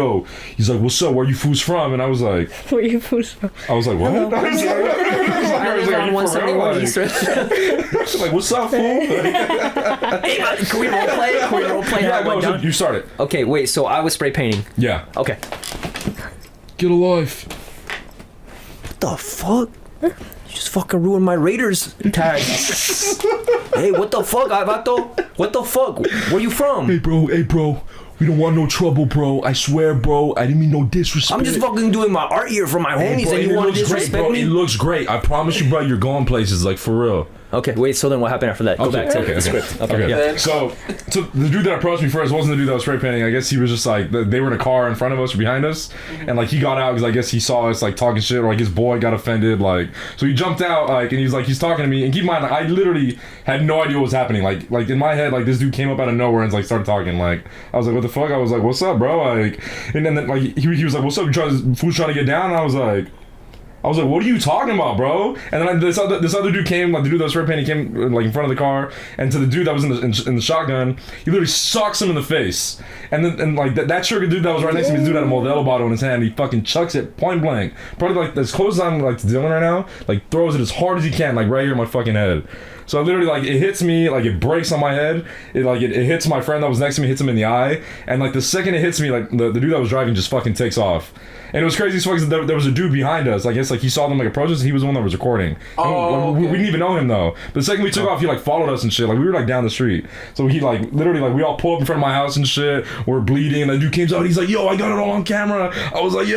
C: what's up? Where you fools from? And I was like,
E: Where you fools from?
C: I was like, what? I was like,
B: on 171 East.
C: Like, what's up, fool?
B: Hey, can we roleplay?
C: Yeah, go, you start it.
B: Okay, wait. So I was spray painting.
C: Yeah.
B: Okay.
C: Get a life.
B: What the fuck? You just fucking ruined my Raiders tag. Hey, what the fuck, Vato? What the fuck? Where you from?
C: Hey, bro. We don't want no trouble, bro. I swear, bro. I didn't mean no disrespect.
B: I'm just fucking doing my art here for my homies,
C: bro,
B: and you want to
C: looks great,
B: disrespect
C: bro.
B: me?
C: It looks great. I promise you, bro. You're going places, like for real.
B: Okay, wait. So then, what happened after that? Go back to the script. Okay. Yeah.
C: So the dude that approached me first wasn't the dude that was spray painting. I guess he was just like they were in a car in front of us or behind us, and like he got out because I guess he saw us like talking shit, or like his boy got offended. Like so he jumped out like and he's talking to me. And keep in mind, like, I literally had no idea what was happening. Like in my head, like this dude came up out of nowhere and like started talking. Like I was like, what the fuck? I was like, what's up, bro? Like and then like he was like, what's up? Fool's trying to get down. And I was like, what are you talking about, bro? And then this other dude came, like the dude that was spray painting came like in front of the car, and to the dude that was in the shotgun, he literally socks him in the face. And then like that sugar dude that was right next to me, this dude had a Modelo bottle in his hand, he fucking chucks it point blank. Probably like as close as I'm like to Dylan right now, like throws it as hard as he can, like right here in my fucking head. So literally like it hits me, like it breaks on my head. It hits my friend that was next to me, hits him in the eye, and like the second it hits me, like the dude that was driving just fucking takes off. And it was crazy as fuck because there was a dude behind us. I guess like he saw them like approach us. And he was the one that was recording. We didn't even know him though. But the second we took off, he like followed us and shit. Like we were like down the street. So he like literally like we all pull up in front of my house and shit. We're bleeding. And the dude came out. He's like, "Yo, I got it all on camera." I was like,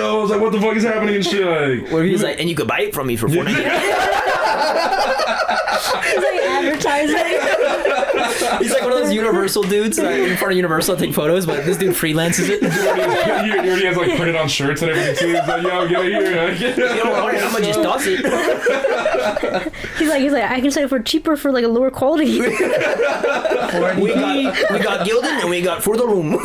C: "What the fuck is happening?" And shit. Like,
B: Where he's like, and you could buy it from me for $4.99.
E: It's like advertising.
B: He's like one of those Universal dudes in front of Universal take photos, but this dude freelances it.
C: he already has like printed on shirts and everything too. He's like, "Yo, get it here."
B: You know what? How much just does it?
E: He's like, I can sell it for cheaper for like a lower quality.
B: We got Gildan and we got For the Room.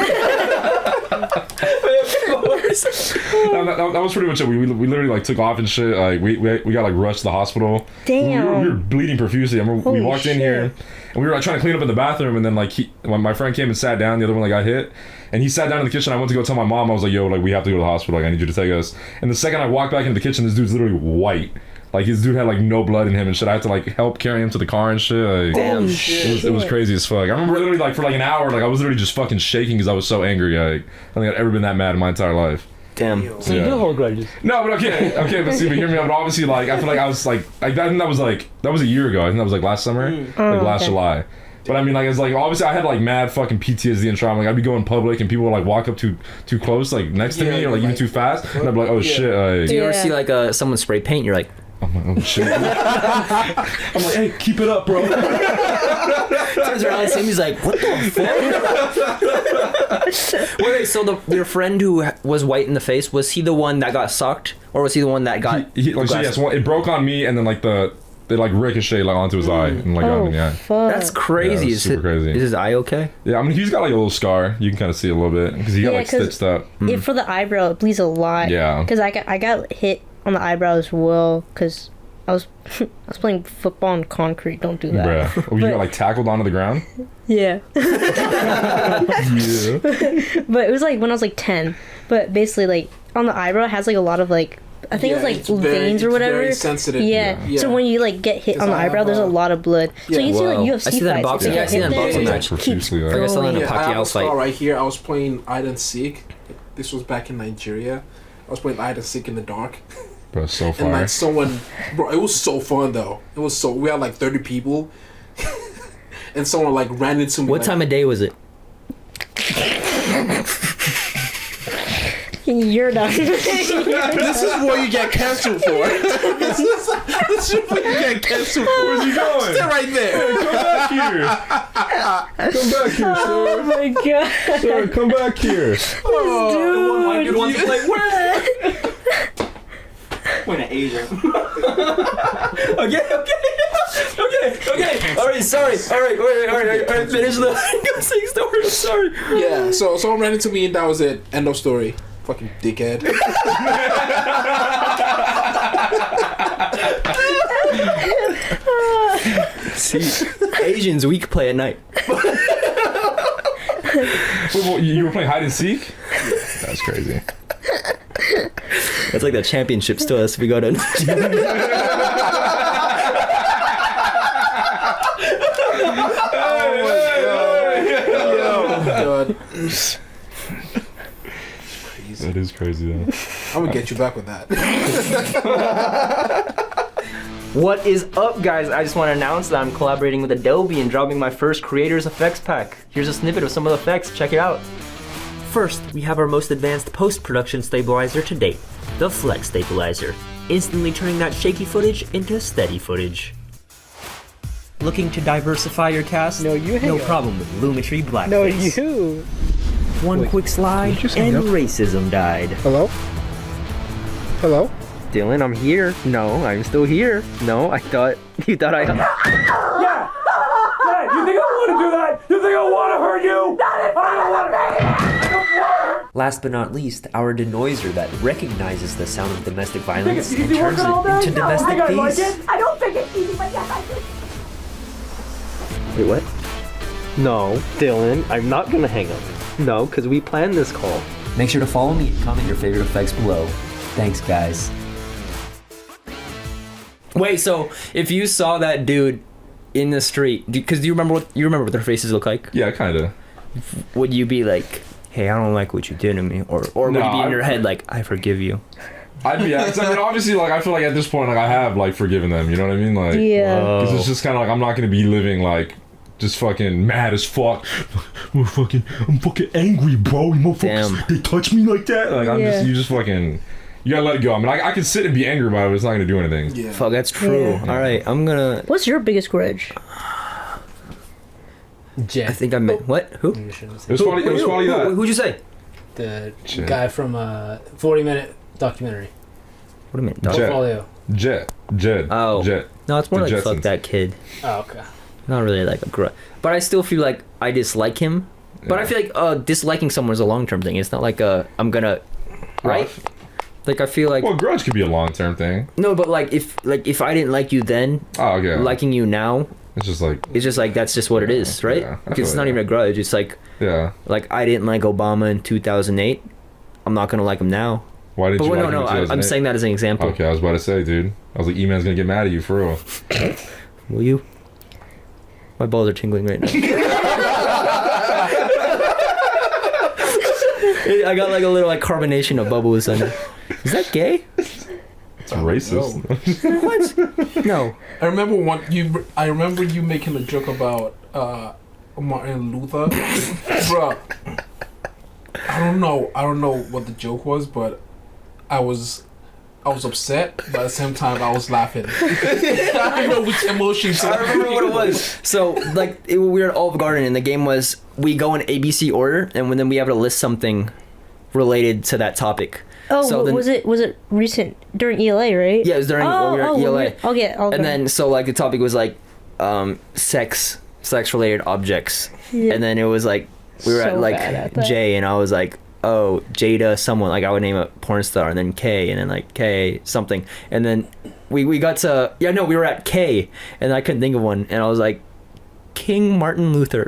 C: That was pretty much it. We literally like took off and shit. Like we got like rushed to the hospital.
E: Damn.
C: We were bleeding profusely. I remember we walked in here and we were like trying to clean up in the bathroom, and then like my friend came and sat down. The other one like got hit, and he sat down in the kitchen. I went to go tell my mom. I was like, "Yo, like we have to go to the hospital. Like I need you to take us." And the second I walked back into the kitchen, this dude's literally white. Like his dude had like no blood in him and shit. I had to like help carry him to the car and shit. Like,
B: Damn.
C: It was crazy as fuck. I remember literally like for like an hour, like I was literally just fucking shaking because I was so angry. Like I don't think I'd ever been that mad in my entire life.
B: Damn.
F: So you do hold grudges.
C: No, but okay, but hear me out. But obviously, like I feel like I was like I think that was a year ago. I think that was like last summer, last July. But I mean, like it's like obviously I had like mad fucking PTSD and trauma. Like I'd be going public and people would like walk up too close, like next to me, or like even too fast, and I'd be like, oh shit. Like,
B: Do you ever see like someone spray paint? You're like,
C: I'm like, oh shit. I'm like, hey, keep it up, bro.
B: turns around and sees me, he's like, what the fuck? Wait, so your friend who was white in the face, was he the one that got sucked, or was he the one that got?
C: Yes, well, it broke on me, and then like it it like ricocheted like onto his eye and like got him in the eye.
E: Fuck.
B: That's crazy.
C: Yeah, super crazy.
B: Is his eye okay?
C: Yeah, I mean he's got like a little scar. You can kind of see a little bit because he got like
E: 'cause
C: stitched up.
E: For the eyebrow, it bleeds a lot.
C: Yeah.
E: Because I got hit on the eyebrow as well. Because I was playing football on concrete. Don't do that.
C: Bruh. Oh, you got like tackled onto the ground?
E: Yeah.
C: Yeah.
E: But it was like when I was like 10. But basically, like on the eyebrow, it has like a lot of like I think it was like veins or whatever.
A: Very sensitive.
E: Yeah. So when you like get hit on the eyebrow, there's a lot of blood. So you see like
B: Whoa.
E: UFC
B: I see that in
E: fights.
B: boxing.
E: If
B: Yeah,
E: you
B: I see that in
E: hit there,
B: boxing
E: it
B: match.
E: keeps
C: Profusely, like-
B: I saw that in a
A: I have
B: Puyat
A: a scar
B: fight.
A: right here. I was playing hide and seek. This was back in Nigeria. I was playing hide and seek in the dark.
C: Bro, so
A: And
C: far.
A: like someone, bro, it was so fun though. It was so, we had like 30 people. And someone like ran into me.
B: What
A: like,
B: time of day was it?
E: You're done.
A: This is what you get canceled for. this is what you get canceled for.
C: Where's he going?
A: Stay right there.
C: Come back here. Come back here,
E: Oh
C: sir.
E: my god.
C: Sir, come back here.
B: Dude wants to play.
G: When an Asian.
B: Okay. All right, sorry. All right. Finish the sing story. I'm sorry.
A: Yeah, so someone ran into me and that was it. End of story. Fucking dickhead.
B: See, Asians, we can play at night.
C: Wait, you were playing hide and seek? That's crazy.
B: That's like the championships to us. We go to.
A: God.
C: That is crazy though.
A: I'm gonna get you back with that.
B: What is up, guys? I just want to announce that I'm collaborating with Adobe and dropping my first Creators Effects pack. Here's a snippet of some of the effects. Check it out. First, we have our most advanced post-production stabilizer to date, the Flex Stabilizer, instantly turning that shaky footage into steady footage. Looking to diversify your cast?
H: No, you hang
B: No
H: up.
B: problem with Lumetri Blackface.
H: No, you.
B: One quick slide,
H: you just hang
B: and
H: up?
B: racism died.
H: Hello? Hello?
B: Dylan, I'm here. No, I'm still here. No, you thought I...
G: You think I want to do that? You think I want to hurt you? I don't want to.
B: Last but not least, our denoiser that recognizes the sound of domestic violence
G: Think
B: and
G: it's easy
B: turns
G: working all
B: it
G: day?
B: into
G: No,
B: domestic
G: I don't like
B: peace.
G: it. I don't think it's easy, but yes, I do.
B: Wait, what?
H: No, Dylan, I'm not gonna hang up. No, because we planned this call.
B: Make sure to follow me and comment your favorite effects below. Thanks, guys. Wait, so if you saw that dude in the street, because do you remember what their faces look like?
C: Yeah, kind of.
B: Would you be like, "Hey, I don't like what you did to me," or would
C: No,
B: you be in
C: I-
B: your head like, "I forgive you"?
C: I'd be. I mean, obviously, like I feel like at this point, like I have like forgiven them. You know what I mean? Like,
E: Yeah.
C: because it's just kind of like I'm not gonna be living like just fucking mad as fuck. I'm fucking angry, bro. You motherfuckers,
B: Damn.
C: they touch me like that. Like
E: Yeah.
C: you just fucking. You gotta let it go. I mean, I can sit and be angry about it, but it's not gonna do anything.
A: Yeah.
B: Fuck, that's true.
E: Yeah.
B: All right, I'm gonna.
E: What's your biggest grudge?
F: Jet.
B: I think I meant what? Who?
F: You shouldn't
C: It
F: say.
C: was probably. It was probably that.
B: Who'd you say?
F: The
C: Jet.
F: guy from 40-minute documentary.
B: What do you mean?
C: Jet.
F: Portfolio.
C: Jet.
B: Oh.
C: Jet.
B: No, it's more
C: The
B: like
C: Jetsons.
B: fuck that kid.
F: Oh, okay.
B: Not really like a grudge, but I still feel like I dislike him. But I
C: Yeah.
B: feel like disliking someone is a long term thing. It's not like I'm gonna, right? Like I feel like
C: Well, grudge could be a long term thing.
B: no, but like if I didn't like you then,
C: Oh, okay.
B: liking you now,
C: It's just like,
B: it's just like that's just what it is, right?
C: Yeah, I
B: Because
C: feel
B: it's
C: like
B: not
C: that.
B: even a grudge. It's like
C: yeah.
B: I didn't like Obama in 2008. I'm not gonna like him now.
C: Why did
B: But
C: you
B: no,
C: like him
B: no,
C: in
B: I'm
C: 2008?
B: saying that as an example.
C: Okay, I was about to say, dude. I was like, E-Man's gonna get mad at you for real.
B: Will you? My balls are tingling right now. I got like a little like carbonation of bubbles under. Is that gay?
C: It's racist.
B: What? No.
A: I remember you making a joke about Martin Luther. Bruh. I don't know what the joke was, but I was upset, but at the same time I was laughing. I don't know which emotions.
B: I remember what it was. So, like, we were at Olive Garden, and the game was we go in ABC order, and then we have to list something related to that topic.
E: Oh,
B: So then-
E: was it recent during ELA, right?
B: Yeah, it was during when we were at ELA.
E: Okay.
B: And then so like the topic was like sex related objects.
E: Yeah.
B: And then it was like we were
E: So
B: at like
E: bad at that.
B: J, and I was like, oh, Jada someone, like I would name a porn star, and then K, and then like K something, and then we got to we were at K, and I couldn't think of one, and I was like King Martin Luther.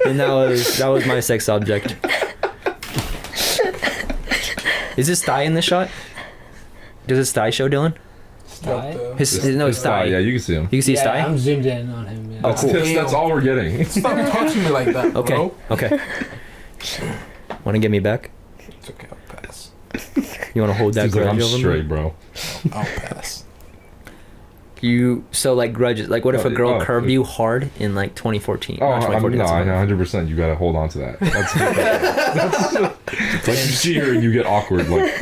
B: And that was my sex object. Is his thigh in the shot? Does his thigh show, Dylan? His thigh.
C: Yeah, you can see him.
B: You can see his
F: Yeah,
B: thigh?
F: I'm zoomed in on him. Yeah.
B: Oh, cool.
C: That's all we're getting.
A: Stop touching me like that,
B: Okay.
A: bro.
B: Okay. Want to get me back?
A: It's okay, I'll pass.
B: You want to hold that
C: He's like,
B: grudge
C: I'm
B: over
C: straight,
B: me?
C: bro.
A: I'll pass.
B: So like grudges. Like what if a girl
C: Oh,
B: curved you hard in like 2014?
C: Oh,
B: Not 2014,
C: no,
B: that's
C: 100%. You gotta hold on to that. That's like you see her and you get awkward. Like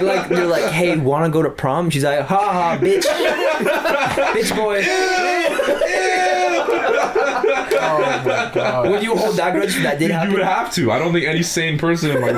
B: like you're like, hey, want to go to prom? She's like, ha ha, bitch, bitch boy.
A: Oh my god.
B: Would you hold that grudge if that did
C: you
B: happen?
C: would have to. I don't think any sane person like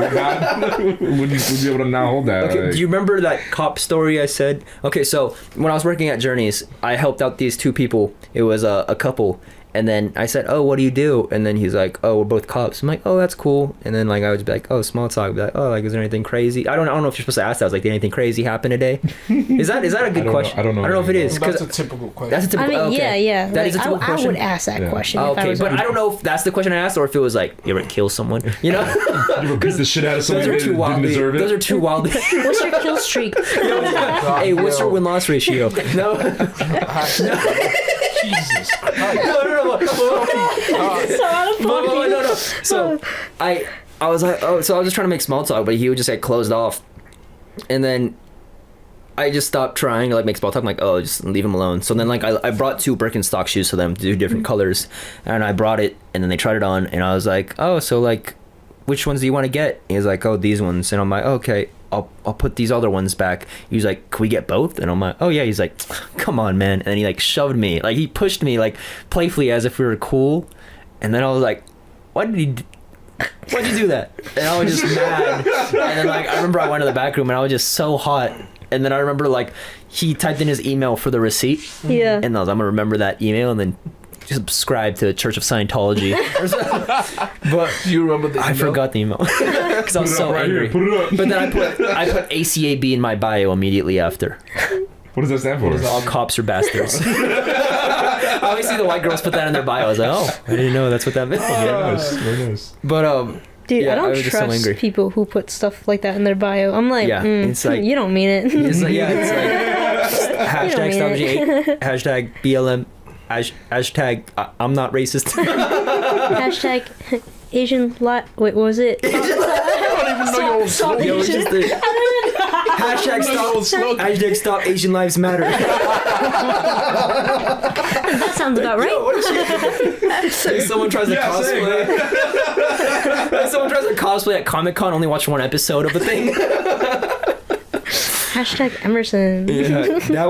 C: would be able to not hold that.
B: Okay,
C: like-
B: do you remember that cop story I said? Okay, so when I was working at Journeys, I helped out these two people. It was a couple. And then I said, oh, what do you do? And then he's like, oh, we're both cops. I'm like, oh, that's cool. And then like I would be like, oh, small talk. I'd be like, oh, like, is there anything crazy? I don't know if you're supposed to ask that. I was like, did anything crazy happen today? Is that a good question?
C: I don't know
B: if it is.
A: That's a typical question.
B: That's a typical.
E: I mean,
B: okay.
E: yeah.
B: That is a typical
E: I
B: question.
E: would ask that
C: Yeah.
E: question. If I
B: Okay,
E: was
B: but
E: on-
B: I don't know if that's the question I asked or if it was like, you ever kill someone? You know?
C: You ever beat the shit out of someone
B: Those are
C: who
B: too
C: didn't
B: wildly.
C: deserve it?
B: Those are too wildly.
E: What's your kill streak?
B: Hey, what's your win-loss ratio? No.
A: Jesus Christ.
B: No.
E: so out of pocket.
B: No. So I was like, oh, so I was just trying to make small talk, but he would just get closed off, and then I just stopped trying to like make small talk. I'm like, oh, just leave him alone. So then like I brought 2 Birkenstock shoes for them to do different colors, and I brought it, and then they tried it on, and I was like, oh, so like, which ones do you want to get? And he's like, oh, these ones, and I'm like, okay. I'll put these other ones back. He was like, can we get both? And I'm like, oh yeah. He's like, come on, man. And then he like shoved me, like he pushed me like playfully as if we were cool. And then I was like, why'd you do that? And I was just mad. And then like I remember I went to the back room and I was just so hot. And then I remember like he typed in his email for the receipt.
E: Yeah.
B: And I was, I'm gonna remember that email and then subscribe to Church of Scientology. But
A: Do you remember this?
B: I forgot the email because I was so angry.
C: Put it up.
B: But then I put ACAB in my bio immediately after.
C: What does that stand for?
B: All cops are bastards. I always see the white girls put that in their bio. I was like, oh, I didn't know that's what that meant.
C: Very nice.
B: But
E: Dude,
B: yeah,
E: I don't
B: was just so
E: trust
B: angry.
E: people who put stuff like that in their bio. I'm like,
B: Yeah, it's like-
E: you don't mean it.
B: It's like, hashtag stop G8, hashtag BLM, hashtag I'm not racist.
E: Hashtag Asian lot. Wait, what was it?
A: I don't even know your own slogan.
B: Yo, it's just hashtag stop Asian lives matter.
E: That sounds about right.
B: Someone tries to cosplay. Someone tries to cosplay at Comic-Con, only watch one episode of the thing.
E: Hashtag Emerson.
B: Yeah, that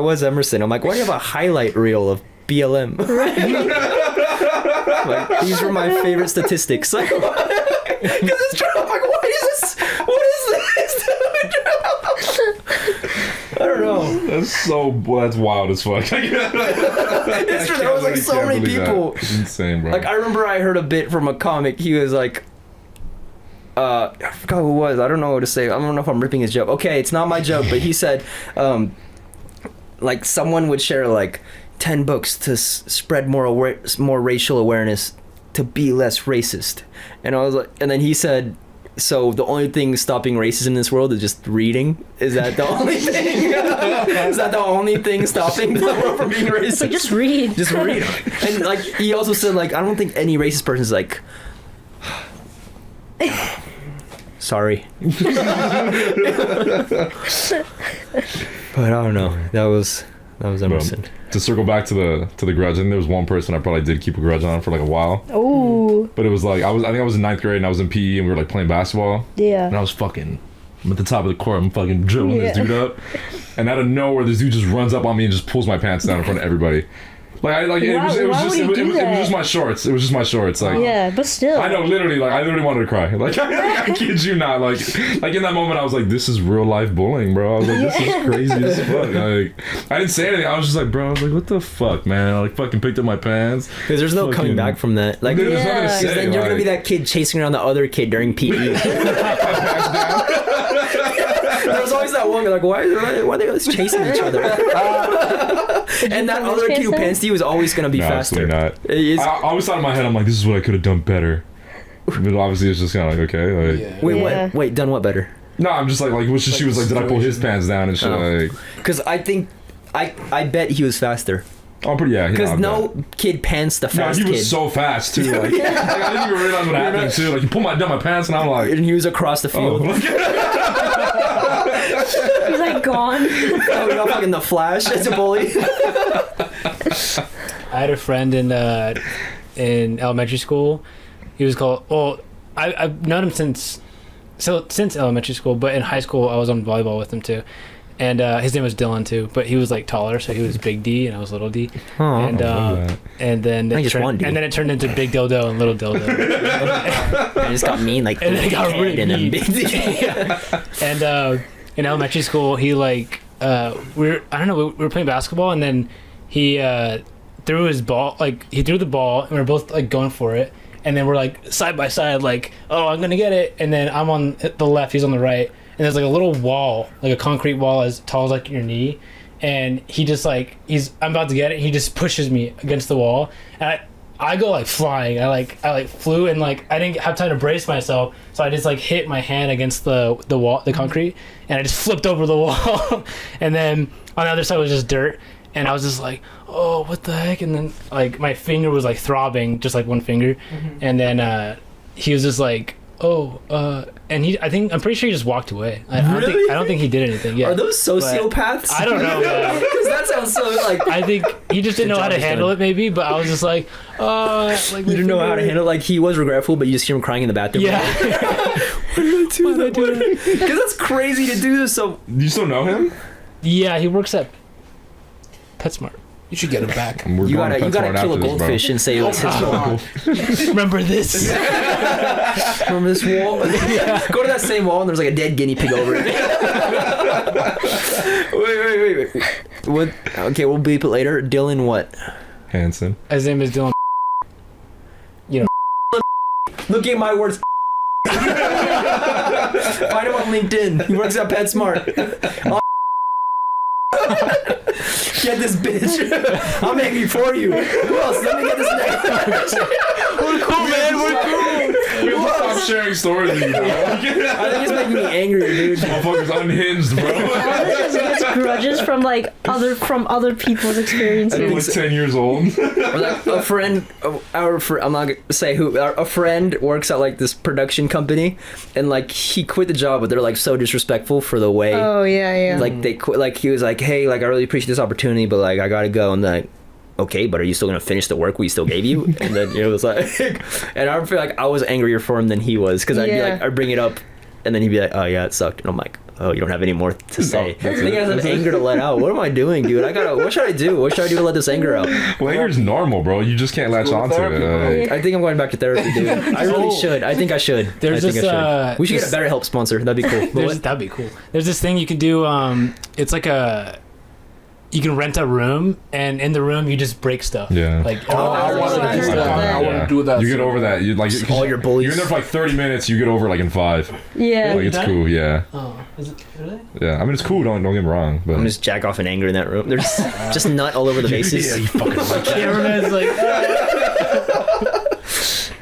B: was Emerson. I'm like, why do you have a highlight reel of BLM? Like, these were my favorite statistics. Like, because it's true. I'm like, what is this? What is this? I don't know.
C: That's wild as fuck.
B: It's true. There was like so many people.
C: It's insane, bro.
B: Like I remember I heard a bit from a comic. He was like, I forgot who it was. I don't know what to say. I don't know if I'm ripping his joke. Okay, it's not my joke, but he said, like someone would share like 10 books to spread more racial awareness to be less racist. And I was like, and then he said, so the only thing stopping racism in this world is just reading? Is that the only thing? Is that the only thing stopping the world from being racist?
E: So just read.
B: Just read. And like he also said, like I don't think any racist person is like, sorry. But I don't know. That was Emerson.
C: To circle back to the grudge, I think there was one person I probably did keep a grudge on for like a while.
E: Oh.
C: But it was like I think I was in 9th grade and I was in PE and we were like playing basketball.
E: Yeah.
C: And I'm at the top of the court, I'm fucking dribbling this dude up. And out of nowhere, this dude just runs up on me and just pulls my pants down in front of everybody. Like
E: Why would he do
C: was
E: that?
C: just my shorts. It was just my shorts. Like
E: Yeah, but still.
C: I know, literally, like I literally wanted to cry. Like I kid you not. Like in that moment, I was like, "This is real life bullying, bro." I was like, "This is crazy as fuck." Like I didn't say anything. I was just like, "Bro," I was like, "What the fuck, man?" I like fucking picked up my pants.
B: Because there's no coming back from that. Like,
C: There's nothing to say.
B: then you're gonna be that kid chasing around the other kid during PE. There's always that one like, why are they always chasing each other? And that other kid who pants to you is always gonna be faster.
C: Absolutely not. I always thought in my head, I'm like, this is what I could have done better. But obviously, it's just kind of like, okay. Like,
B: Wait, what? Wait, done what better?
C: No, I'm just like she was like, did I pull his pants down and shit? Like,
B: because I think I bet he was faster.
C: Oh, pretty yeah.
B: Because no kid pants the fast kid.
C: He was so fast too. Like, like I didn't even realize what happened too. Like he pulled down my pants and I'm like,
B: and he was across the field.
E: He's like gone.
B: Oh, you're fucking the Flash as a bully.
F: I had a friend in elementary school. He was called. Well, I've known him since elementary school, but in high school I was on volleyball with him too. And his name was Dylan too, but he was like taller, so he was Big D and I was Little D. And then it turned into Big Dildo and Little Dildo.
B: I just got mean like.
F: And it got really
B: and then Big D.
F: And in elementary school, he like we were playing basketball, and then he threw his ball, like he threw the ball, and we were both like going for it, and then we're like side by side, like, oh, I'm gonna get it, and then I'm on the left, he's on the right. And there's like a little wall, like a concrete wall as tall as like your knee, and he just like I'm about to get it. He just pushes me against the wall, and I go like flying. I flew and like I didn't have time to brace myself, so I just like hit my hand against the wall, the concrete, and I just flipped over the wall. And then on the other side was just dirt, and I was just like, oh, what the heck? And then like my finger was like throbbing, just like one finger, and then he was just like, oh, and I'm pretty sure he just walked away. I don't think he did anything. Yeah.
B: Are those sociopaths?
F: I don't know.
B: Because that sounds so like.
F: I think he just didn't know how to handle it, maybe. But I was just like, like
B: you didn't know how to handle it. Like he was regretful, but you just hear him crying in the bathroom.
F: Yeah.
B: Why did I do that? Because that's crazy to do this. So
C: you still know him?
F: Yeah, he works at PetSmart.
A: You should get him back.
B: You gotta kill a goldfish and say it's his fault.
F: Remember this?
B: Remember this wall? Go to that same wall and there's like a dead guinea pig over it. Wait. What? Okay, we'll beep it later. Dylan what?
C: Hanson.
F: His name is Dylan. You know.
B: Look at my words. Find him on LinkedIn. He works at PetSmart. Get this bitch. I'm angry for you. Who else? Let me get this next. We're cool, man. We're cool.
C: We have to stop sharing stories with you, bro.
B: I think it's making me angrier, dude.
C: Motherfucker's unhinged, bro.
E: This gets grudges from other people's experiences.
C: I'm like 10 years old.
B: Or like a friend, I'm not gonna say who. A friend works at like this production company, and like he quit the job, but they're like so disrespectful for the way.
E: Oh yeah.
B: Like they quit. Like he was like, hey, like I really appreciate this opportunity, but like I gotta go. And like, okay, but are you still gonna finish the work we still gave you? And then it was like, and I feel like I was angrier for him than he was, because I'd be like, I'd bring it up, and then he'd be like, oh yeah, it sucked, and I'm like, oh, you don't have any more to say. I think I have anger to let out. What am I doing, dude? What should I do? What should I do to let this anger out?
C: Well, anger's normal, bro. You just can't latch onto it.
B: I think I'm going back to therapy, dude. I really should. I think I should.
F: There's
B: we should get a BetterHelp sponsor. That'd be cool.
F: That'd be cool. There's this thing you can do. It's like you can rent a room, and in the room you just break stuff.
C: Yeah.
F: Like
A: I want to do that.
C: You get over that. You like
B: all your bullies.
C: You're in there for like 30 minutes. You get over like in 5.
E: Yeah.
C: Like it's cool. Yeah.
F: Oh, is it really?
C: Yeah. I mean, it's cool. Don't get me wrong. But
B: I'm just jack off in anger in that room. There's just nut all over the bases.
C: Yeah, you fucking like
F: Cameraman's like.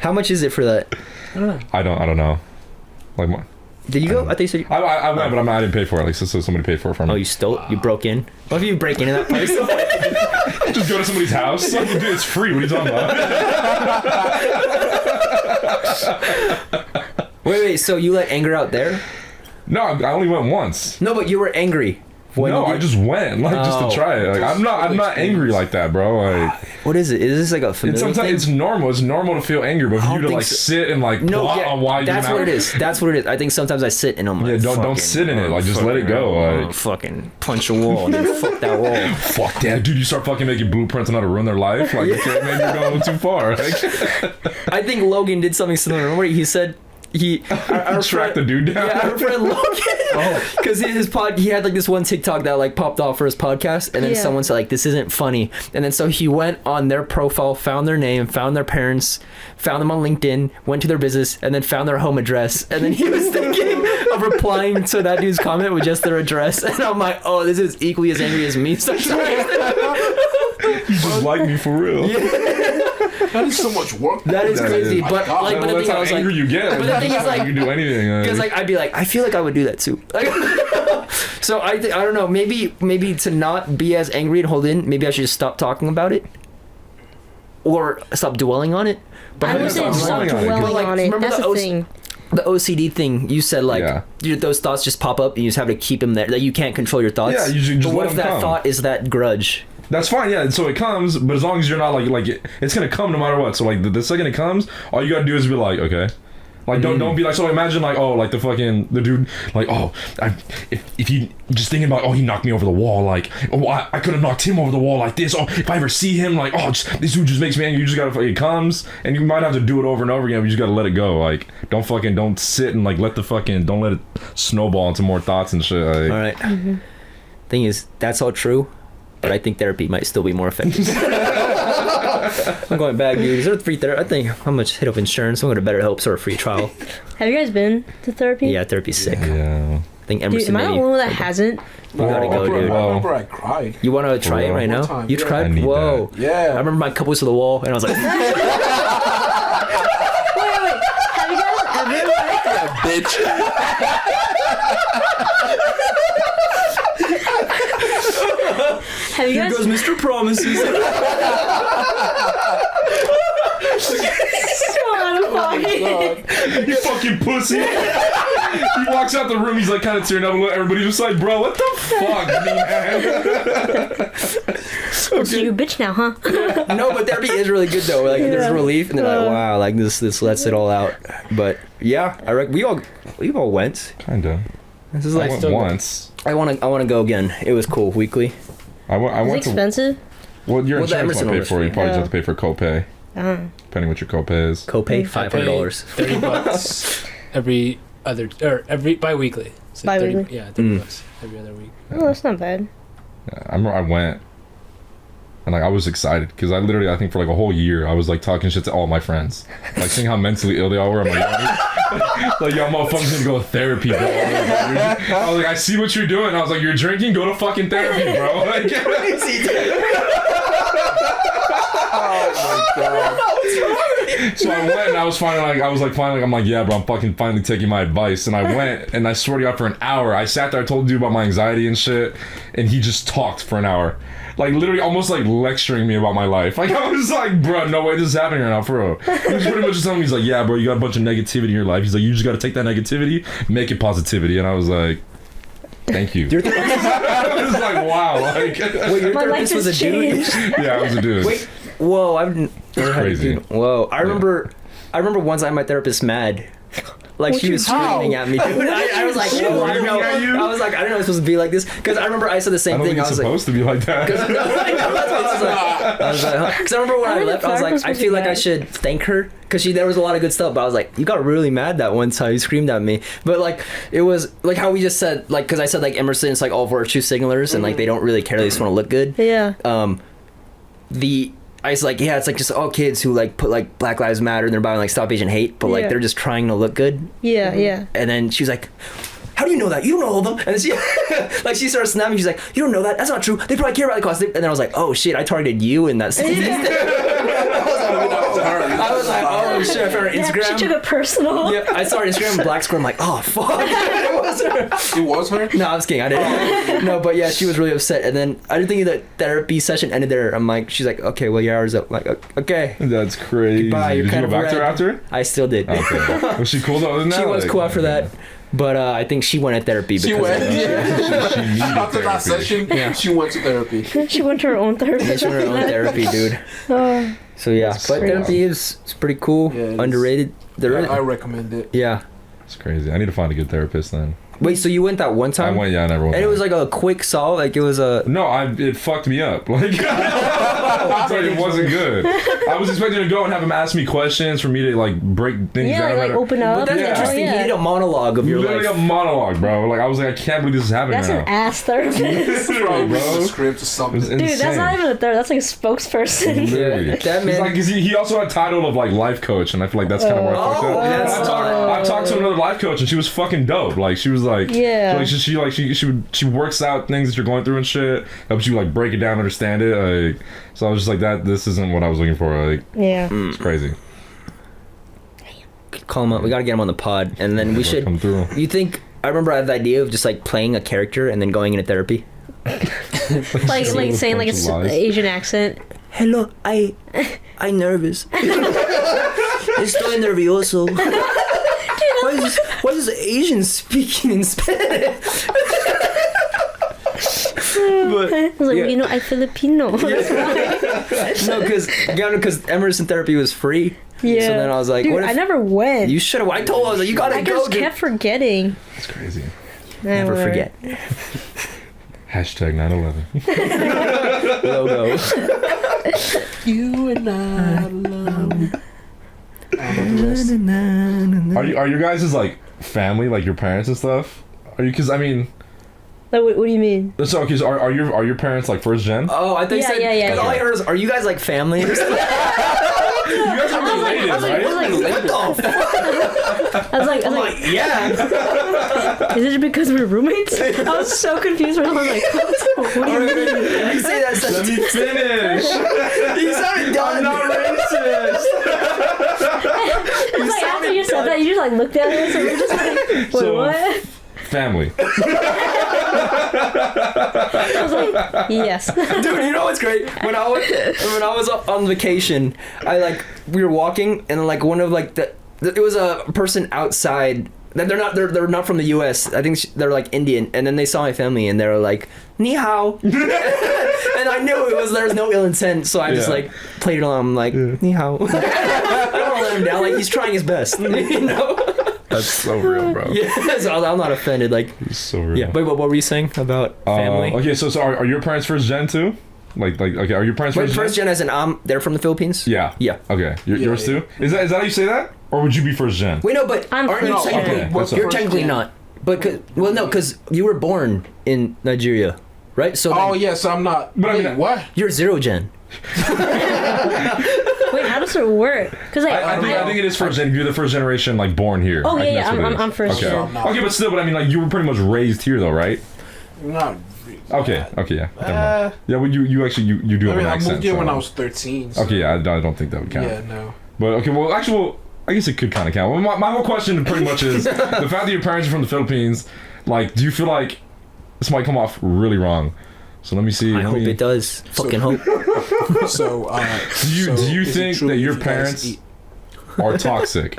B: How much is it for that?
C: I don't know. Like what?
B: Did you go? I think you said.
C: I went, but I didn't pay for it. Like so somebody paid for it for me.
B: Oh, you stole? You broke in? What if you break into that place?
C: Just go to somebody's house. Like, dude, it's free. What are you talking about?
B: Wait. So you let anger out there?
C: No, I only went once.
B: No, but you were angry.
C: No, I just went just to try it. Like I'm not angry like that, bro. Like
B: what is it? Is this like a familiar
C: sometimes
B: thing?
C: It's normal. It's normal to feel angry, but for you to like sit and like plot on why
B: that's what it is. That's what it is. I think sometimes I sit and I'm like,
C: don't sit in it. Like just let it go. Like
B: fucking punch a wall and then fuck that wall.
C: Fuck that, dude. You start fucking making blueprints on how to ruin their life. Like you can't maybe you're going too far. Like,
B: I think Logan did something similar. Remember he said our
C: tracked the dude down.
B: Yeah, our friend Logan. Because he had like this one TikTok that like popped off for his podcast, and then someone said like, this isn't funny, and then so he went on their profile, found their name, found their parents, found them on LinkedIn, went to their business, and then found their home address, and then he was thinking of replying to that dude's comment with just their address, and I'm like, oh, this is equally as angry as me sometimes.
C: You just like me for real.
A: That is so much work.
B: That is crazy, but like, but the
C: that's
B: thing
C: how
B: I was
C: angry
B: like,
C: you get.
B: but the thing is like,
C: you can do anything.
B: because like I'd be like, I feel like I would do that too. Like, so I don't know. Maybe to not be as angry and hold in. Maybe I should just stop talking about it, or stop dwelling on it. But
E: I would say stop dwelling on it.
B: Remember
E: That's the thing.
B: The OCD thing you said, like those thoughts just pop up and you just have to keep them there. That you can't control your thoughts.
C: Yeah, you just
B: but what
C: let
B: if
C: them
B: that
C: come.
B: thought is that grudge?
C: That's fine, yeah. So it comes, but as long as you're not like it's gonna come no matter what. So like the second it comes, all you gotta do is be like, okay. Like don't be like, so imagine like, oh, like the dude like, oh, if you just thinking about, oh, he knocked me over the wall, like, oh, I could have knocked him over the wall like this. Oh, if I ever see him, like, oh, this dude just makes me angry. You just gotta, it comes, and you might have to do it over and over again, but you just gotta let it go. Like, don't sit and like don't let it snowball into more thoughts and shit. Like,
B: all right. Thing is, that's all true, but I think therapy might still be more effective. I'm going back, dude. Is there free therapy? I think how much hit up insurance? I'm going to BetterHelp or a free trial.
E: Have you guys been to therapy?
B: Yeah, therapy's sick.
C: Yeah.
B: I think Emerson.
E: Dude, am I the only one that hasn't?
B: You gotta go, dude.
A: I remember I cried.
B: You want to try it right now?
A: Time,
B: You
A: yeah.
B: tried?
C: I need
B: Whoa.
C: that.
A: Yeah.
B: I remember my cup was to the wall, and I was like,
E: Wait. Have you guys ever?
A: Bitch.
E: Have you
B: here
E: guys?
B: goes Mr. Promises.
C: You fucking pussy. He walks out the room, he's like kind of tearing up, and everybody's just like, bro, what the fuck, man?
E: So you bitch now, huh?
B: No, but therapy is really good though. Like there's relief, and they're like, wow, like this lets it all out. But yeah, we all went.
C: Kinda.
B: This is
C: I
B: like
C: went once.
B: I want to go again. It was cool. Weekly.
C: I
E: Is it
C: went to.
E: expensive?
C: Well, your
B: Well, the
C: insurance
B: Emerson
C: might pay
B: will
C: for it. You
B: just-
C: probably just have to pay for copay,
E: Uh-huh.
C: depending what your copay is.
B: Copay
F: I pay
B: $500.
F: $30 every bi-weekly. So
E: Bi-weekly?
F: 30, yeah, $30 every other week.
E: Oh, that's not bad.
C: Yeah, I remember I went, and like I was excited because I think for like a whole year I was like talking shit to all my friends, like seeing how mentally ill they all were. I'm like, y'all motherfuckers need to go to therapy, bro. I was like, I see what you're doing. I was like, you're drinking, go to fucking therapy, bro. Like,
A: Oh my god.
C: so I went and I was finally, I'm like, yeah, bro, I'm fucking finally taking my advice. And I went and I swear to God, for an hour, I sat there, I told the dude about my anxiety and shit, and he just talked for an hour. Like literally almost like lecturing me about my life. Like I was like, bro, no way this is happening right now, for real. He was pretty much just telling me, he's like, yeah, bro, you got a bunch of negativity in your life. He's like, you just got to take that negativity, make it positivity. And I was like, thank you. I was like, wow. Like,
B: Wait, your
E: My life
B: therapist was a
E: has
B: dude?
E: changed.
C: yeah, I was a dude.
B: Wait, whoa, I've never had a
C: crazy.
B: dude. Whoa, I remember one time my therapist mad. Like she was screaming at me, dude. I was like, whoa, I don't know. I was like, I don't know it's supposed to be like this. Because I remember I said the
C: I
B: same
C: don't
B: thing.
C: think
B: I
C: it's
B: was like,
C: supposed to be like that.
B: I was like, because I remember when I left, I was like, I feel like I should thank her because there was a lot of good stuff. But I was like, you got really mad that one time. You screamed at me. But like, it was like how we just said, like, because I said like Emerson's like all virtue signalers and like they don't really care. They just want to look good.
E: Yeah.
B: I was like, yeah, it's like just all kids who like put like Black Lives Matter in their bio and like Stop Asian Hate, but like
E: Yeah.
B: they're just trying to look good.
E: Yeah, yeah.
B: And then she was like, how do you know that? You don't know all of them. And then she like she started snapping. She's like, you don't know that. That's not true. They probably care about the cost. And then I was like, oh shit, I targeted you in that sentence. I was like, oh shit, I found her Instagram.
E: She took it personal.
B: Yeah, I saw her Instagram and black square. I'm like, oh fuck. It was her.
A: It was her?
B: No, I was kidding. I didn't. No, but yeah, she was really upset. And then I didn't think that therapy session ended there. I'm like, she's like, okay, well your hour's up. I'm like, okay.
C: That's crazy.
B: Goodbye, you're
C: Did you
B: kind
C: go
B: of
C: back to her
B: red.
C: after?
B: I still did.
C: Okay. Was she cool though?
B: She was cool after that. But I think she went to therapy because
A: She went.
B: of it.
C: She needed
A: After that
C: therapy.
A: session, she went to therapy.
E: She went to her own therapy.
B: Yeah, she went to her own therapy, dude.
E: Oh,
B: So yeah, but
E: crazy.
B: therapy is it's pretty cool,
A: Yeah, it is.
B: underrated.
A: I recommend it.
B: Yeah.
C: It's crazy. I need to find a good therapist then.
B: Wait, so you went that one
C: I
B: time?
C: went, yeah, I never went.
B: And it
C: back.
B: was like a quick solve, like it was a.
C: No, it fucked me up. Like, it wasn't good. I was expecting to go and have him ask me questions for me to like break things
E: yeah,
C: down.
E: like open up.
B: But that's
C: Yeah.
B: interesting.
E: Oh,
B: You
E: yeah.
B: need a monologue of your
C: Literally
B: life.
C: a monologue, bro. Like I was like, I can't believe this is happening
E: That's
C: now.
E: an ass therapist.
C: Literally,
A: Bro,
C: bro.
A: the script or
C: It was
A: something.
C: insane.
E: Dude, that's not even a therapist. That's like a spokesperson.
C: Literally.
B: Yeah, that
C: He's
B: man-
C: like, 'cause he also had title of like life coach, and I feel like that's kind of where I fucked
B: Oh,
C: up.
B: that's-
C: I've talked to another life coach, and she was fucking dope. Like she was like,
E: Yeah.
C: she works out things that you're going through and shit, helps you like break it down, understand it. Like, so I was just like, this isn't what I was looking for. Like,
E: Yeah.
C: it's crazy.
B: Call him up. We gotta get him on the pod, and then we should.
C: come through.
B: You think? I remember I had the idea of just like playing a character and then going into therapy.
E: Like saying like
C: Bunch of
E: a
C: lies.
E: Asian accent.
B: Hello, I nervous. Estoy nervioso. Why is this Asian speaking in Spanish? But
E: I was like,
B: yeah.
E: you know, I'm Filipino.
B: no, because Emerson therapy was free.
E: Yeah.
B: So then I was like,
E: Dude,
B: what if
E: I never went.
B: you should have? I told I was like, you gotta
E: I
B: go.
E: just
B: Dude.
E: kept forgetting.
C: It's crazy.
B: Never
E: Whatever.
B: forget.
C: Hashtag 9/11.
B: Logo.
A: You and I alone. I don't know the rest.
C: Are you guys' like family, like your parents and stuff? Are you? Because I mean,
E: Like, what do you mean?
C: so okay. So are your parents like first gen?
B: Oh, I think
E: Yeah,
B: said.
E: yeah.
B: Because all I heard is, are you guys like family? Or something?
C: You guys are related,
E: I was
C: right?
B: What the fuck?
E: I was like,
B: I'm like, yeah.
E: is it because we're roommates? I was so confused. I was like, what do you mean?
B: If you say that,
C: Let me finish.
B: you sounded done.
C: I'm not racist.
E: It's like after you said that, you just like looked at us and we're just like, wait,
C: So-
E: what?
C: Family.
E: I was like, yes.
B: Dude, you know what's great? When I was on vacation, we were walking and like one of like it was a person outside. They're not from the U.S. I think they're like Indian, and then they saw my family and they were like, "Ni hao," and I knew there was no ill intent, so I just
C: Yeah.
B: like played it along. I'm like, "Ni hao." I don't want to let him down. Like he's trying his best, you know.
C: That's so real, bro.
B: Yeah, so I'm not offended. Like,
C: It's so real.
B: yeah. Wait, what were you saying about family?
C: Okay, so are your parents first gen too? Like okay, are your parents
B: Wait,
C: first
B: first gen as in they're from the Philippines.
C: Yeah.
B: Yeah.
C: Okay. Yours
A: yeah.
C: too? Is that how you say that? Or would you be first gen?
B: Wait, no, but
E: I'm
B: aren't you
E: first gen.
B: technically?
C: Okay, that's
B: You're
C: first
B: technically
A: gen.
B: not. But because you were born in Nigeria, right? So
A: Oh
B: then
A: yeah, so I'm not.
C: But I
A: Wait,
C: mean,
A: what?
B: you're zero gen.
E: Wait, how does it work? Because
C: I think it is first gen. You're the first generation like born here.
E: Oh,
C: I
E: yeah,
C: think
E: yeah,
C: that's what it is.
E: I'm first
C: okay.
E: gen.
C: Okay, but still, but I mean, like you were pretty much raised here, though, right?
A: Not.
C: Okay. Okay. Yeah. Never mind. Yeah. Well, you actually you do
A: I
C: have
A: mean,
C: an
A: I
C: accent.
A: moved here when
C: so-
A: I was 13. So
C: Okay. Yeah. I don't think that would count.
A: Yeah, no.
C: But okay. Well, actually, well, I guess it could kind of count. Well, my whole question pretty much is the fact that your parents are from the Philippines. Like, do you feel like this might come off really wrong? So let me see.
B: I hope it does. Fucking hope.
A: So,
C: Do you
A: is it
C: think
A: true
C: that your
A: you guys
C: parents
A: eat-
C: are toxic?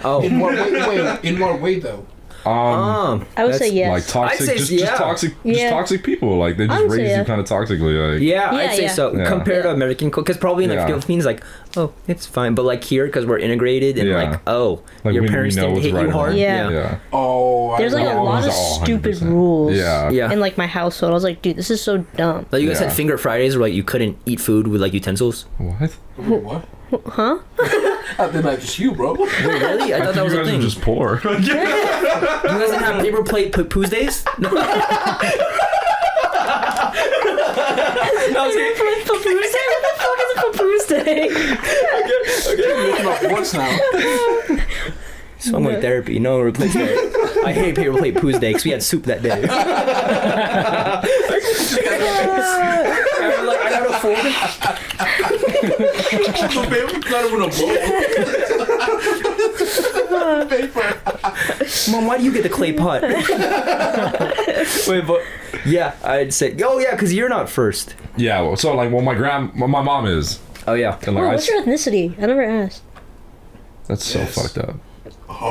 B: Oh.
A: In what way? Wait, in what way though?
E: I would say yes.
C: Like toxic,
B: I'd say
C: just
B: yeah.
C: toxic,
E: Yeah.
C: just toxic people. Like they
E: I
C: just
E: would say
C: raise
E: yeah.
C: you kind of toxically. Like
B: Yeah, I'd
E: Yeah,
B: say
E: yeah.
B: so.
C: Yeah.
B: Compared to American, because probably in the
C: Yeah.
B: Philippines, like, oh, it's fine. But like here, because we're integrated and
C: Yeah.
B: like, oh,
C: Like,
B: your
C: we
B: parents
C: know
B: didn't
C: what's
B: hit
C: right
B: you
C: and
B: hard.
C: wrong.
E: Yeah.
C: yeah,
A: Oh,
E: There's like a
C: know.
E: lot of
C: Oh,
E: stupid
C: 100%.
E: rules.
C: Yeah.
B: Yeah.
E: In like my household, I was like, dude, this is so dumb.
B: Like you guys
C: Yeah.
B: had finger Fridays where like you couldn't eat food with like utensils.
C: What?
A: Wait, what?
E: Huh?
A: I think that's just you, bro.
B: Wait, really? I thought that was
C: you
B: a
C: guys
B: thing.
C: are just poor.
B: You guys didn't have paper plate Tuesdays? No.
E: Papoose day? What the fuck is a papoose day?
A: Looking up what's now.
B: So I'm like therapy. No one replaced that. I hate paper plate Tuesday because we had soup that day. I got a fork.
A: Not even a bowl. Paper.
B: Mom, why do you get the clay pot? Wait, but yeah, I'd say. Oh yeah, because you're not first.
C: Yeah. Well, so like, my mom is.
B: Oh yeah.
C: And like,
E: Oh, what's your ethnicity? I never asked.
C: that's so
A: Yes.
C: fucked up.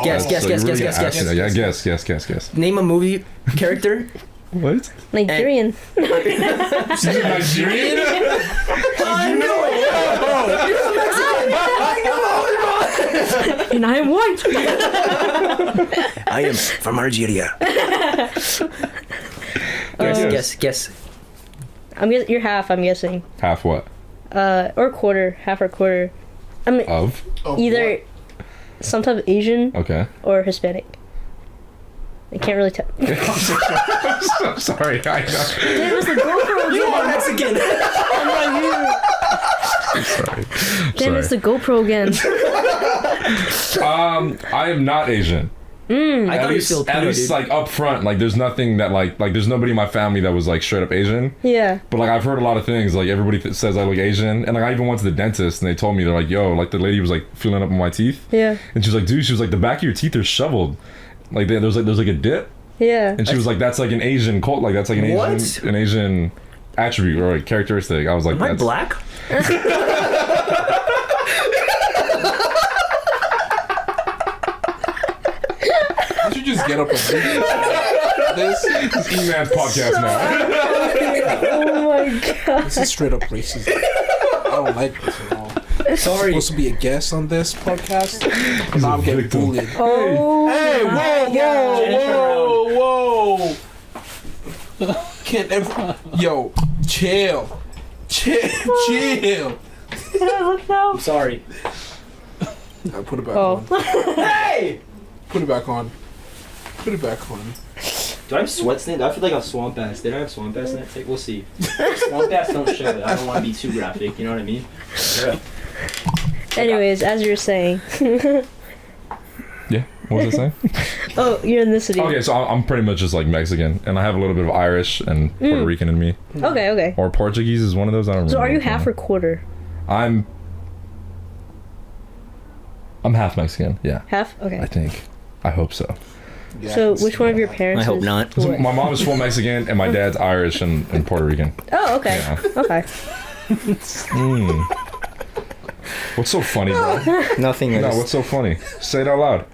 B: Guess.
C: So you're really asking that. Yeah, guess.
B: Name a movie character.
C: What?
E: Nigerian.
C: She's Nigerian?
B: I know it.
E: And I am white.
B: I am from Algeria. Guess.
E: You're half. I'm guessing.
C: Half what?
E: Or quarter. Half or quarter. I mean,
C: Of?
E: either some type of Asian
C: Okay.
E: or Hispanic. I can't really tell.
C: I'm sorry. I know.
E: It was the GoPro.
B: You are Mexican.
C: I'm sorry.
E: Damn, it's the GoPro again.
C: I am not Asian.
B: I thought you were Filipino,
C: at least
B: dude.
C: like up front, like there's nothing that like there's nobody in my family that was like straight up Asian.
E: Yeah.
C: But like I've heard a lot of things, like everybody says I look Asian, and like I even went to the dentist and they told me, they're like, yo, like the lady was like feeling up on my teeth.
E: Yeah.
C: And she was like, dude, she was like, the back of your teeth are shoveled. Like there's like a dip.
E: Yeah.
C: And she was like, that's like an Asian cult, like that's like an
B: What?
C: Asian attribute or like characteristic. I was like,
B: Am I
C: that's
B: black?
A: You should just get up and leave. This
C: E-Man's podcast now.
E: Oh my god.
A: is straight up racist. I don't like this at all.
B: Sorry.
A: Supposed to be a guest on this podcast. Now I'm getting
C: victim.
A: bullied.
E: Oh.
A: Hey, whoa. Can't ever. Yo, chill. Chill.
E: Can I look now?
B: I'm sorry.
A: I put it back
E: Oh.
A: on.
B: Hey!
A: Put it back on. Put it back on.
B: Do I have sweat stains? I feel like I'm swamp ass. Did I have swamp ass in that take? We'll see. Swamp ass don't show it. I don't want to be too graphic. You know what I mean? Yeah.
E: Anyways, as you were saying.
C: Yeah. What was I saying?
E: Oh, your ethnicity.
C: Okay, so I'm pretty much just like Mexican, and I have a little bit of Irish and Puerto Rican in me,
E: Okay.
C: or Portuguese is one of those. I don't remember.
E: So are you
C: which
E: half
C: one.
E: or quarter?
C: I'm half Mexican. Yeah,
E: Half?
C: I
E: Okay.
C: think. I hope so.
A: Yeah,
E: So which one of your parents
B: I hope
E: is
B: not.
C: So
E: what?
C: my mom is full Mexican, and my dad's Irish and Puerto Rican.
E: Oh, okay.
C: Yeah.
E: Okay.
C: What's so funny, bro?
B: Nothing.
C: No, what's so funny? Say it out loud.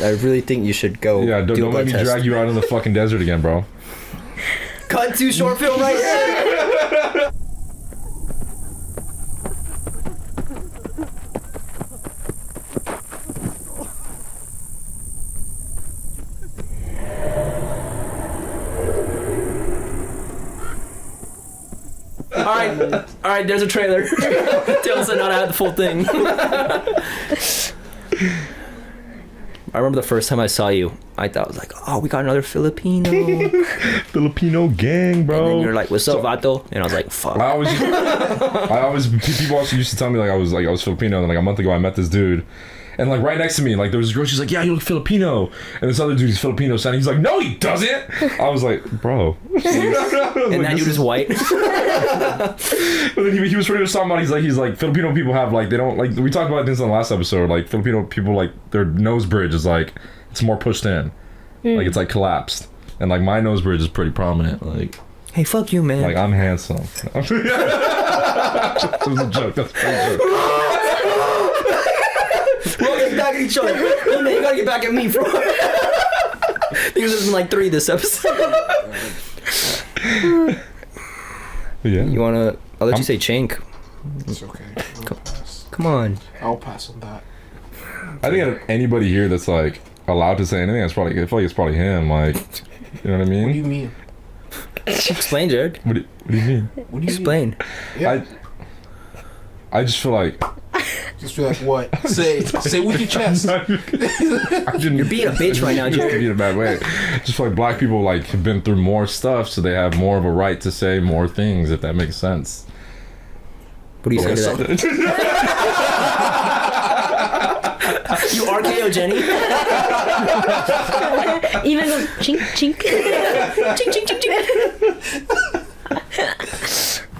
B: I really think you should go.
C: Yeah,
B: do a
C: don't
B: blood
C: let me
B: test.
C: drag you out in the fucking desert again, bro.
B: Cut to short film right here. All right. There's a trailer. Tell us not to have the full thing. I remember the first time I saw you, I thought I was like, oh, we got another Filipino.
C: Filipino gang, bro.
B: And then you're like, what's up, vato? And I was like, fuck.
C: I always people also used to tell me like I was Filipino, and like a month ago I met this dude, and like right next to me, like there was a girl, she's like, yeah, you look Filipino, and this other dude is Filipino sounding, he's like, no, he doesn't. I was like, bro.
B: And that dude is white.
C: But then he was pretty much talking about, he's like Filipino people have like, they don't like, we talked about this in the last episode, like Filipino people, like their nose bridge is like, it's more pushed in, like it's like collapsed, and like my nose bridge is pretty prominent, like.
B: Hey, fuck you, man.
C: Like, I'm handsome. That was a joke. That's a joke.
B: We're all getting back at each other. Hey, man, you gotta get back at me, bro. Because there's been like 3 this episode.
C: Yeah.
B: You wanna... I'll let you say chink.
A: It's okay. I'll pass.
B: Come on.
A: I'll pass on that.
C: I think anybody here that's like allowed to say anything, I feel like it's probably him. Like, you know what I
A: What do
C: mean?
A: you mean?
B: Explain, Jared.
C: What do you mean?
A: What do you
B: Explain.
A: mean? Yeah.
C: I just feel like
A: Just feel like what? Say with your chest.
C: I didn't,
B: You're being a bitch right now,
C: just
B: Jared.
C: to be in a bad way. Just feel like black people like have been through more stuff, so they have more of a right to say more things, if that makes sense.
B: What do you say to that? You RKO, Jenny.
E: Even goes chink chink. Chink chink chink chink.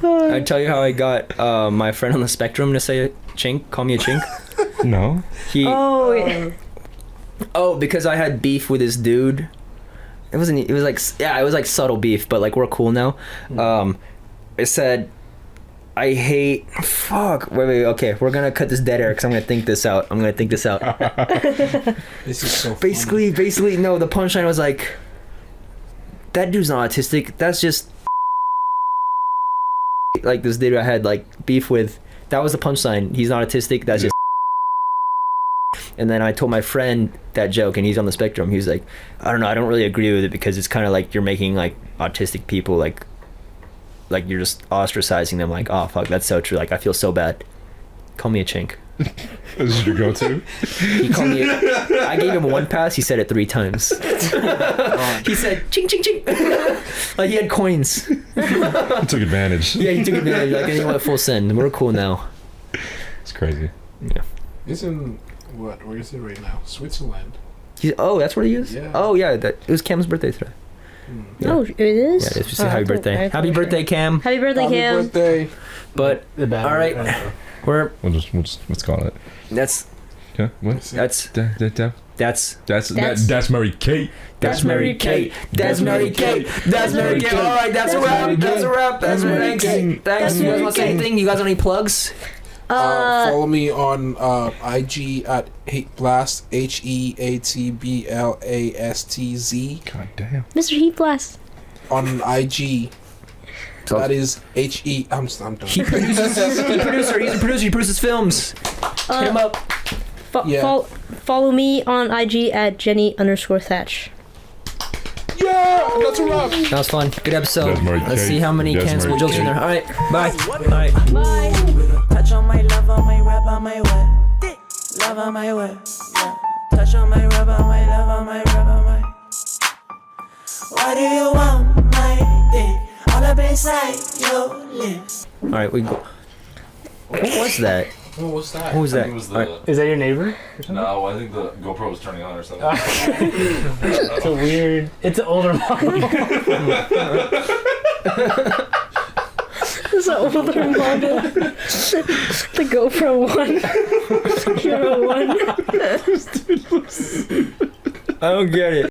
B: I tell you how I got my friend on the spectrum to say chink, call me a chink.
C: No.
E: Oh, yeah.
B: Oh, because I had beef with this dude. It was like subtle beef, but like we're cool now. It said I hate. Fuck. Wait. Okay, we're gonna cut this dead air because I'm gonna think this out.
A: This is so
B: Basically, no. The punchline was like, that dude's not autistic. That's just like this dude I had like beef with. That was the punchline. He's not autistic. That's just. And then I told my friend that joke, and he's on the spectrum. He was like, I don't know. I don't really agree with it because it's kind of like you're making like autistic people like you're just ostracizing them. Like, oh fuck, that's so true. Like, I feel so bad. Call me a chink.
C: This is your go-to?
B: He called me. I gave him one pass. He said it 3 times. He said ching ching ching. Like he had coins.
C: He took advantage.
B: Yeah, he took advantage. Like, and he went full send. We're cool now.
C: It's crazy.
B: Yeah.
A: It's in what? Where is it right now? Switzerland.
B: Oh, that's where he is.
A: Yeah.
B: Oh yeah, it was Cam's birthday today. Yeah.
E: Oh, it is.
B: Yeah, it's just happy birthday. Happy birthday, Cam.
E: Happy birthday,
A: Happy
E: Cam.
A: birthday.
B: But all right, we're
C: We'll just let's call it.
B: that's
C: Yeah. What?
B: that's
C: Mary Kate.
B: That's Mary Kate. That's Mary Kate. That's Mary Kate. All right, that's a wrap. That's a wrap. That's Mary Kate. Thanks. You guys want to say anything? You guys have any plugs?
A: Follow me on IG at HateBlast, HeatBlast.
C: God damn.
E: Mr. Heat Blast.
A: On IG. That is HE. I'm done.
B: He produces. He's a producer. He produces films. Hit him up.
A: Yeah.
E: Follow me on IG at Jenny_Thach.
A: Yeah, that's a wrap.
B: That was fun. Good episode.
C: That's Mary
B: Let's
C: Kate.
B: see how many
C: That's
B: cancelable
C: Mary
B: jokes are in
C: Kate.
B: there. All right. Bye. Bye.
E: Bye.
I: Touch on my love, on my rap, on my wet. Love on my wet. Yeah. Touch on my rap, on my love, on my rap, on my. Why do you want my dick all up inside your lips?
B: All right. We go. What was that?
A: What was that?
B: Who was that?
C: It was
B: All right.
F: Is that your neighbor?
C: No, I think the GoPro was turning on or something.
F: It's a weird. It's an older model.
E: It's an older model. The GoPro 1. Hero 1.
B: I don't get it.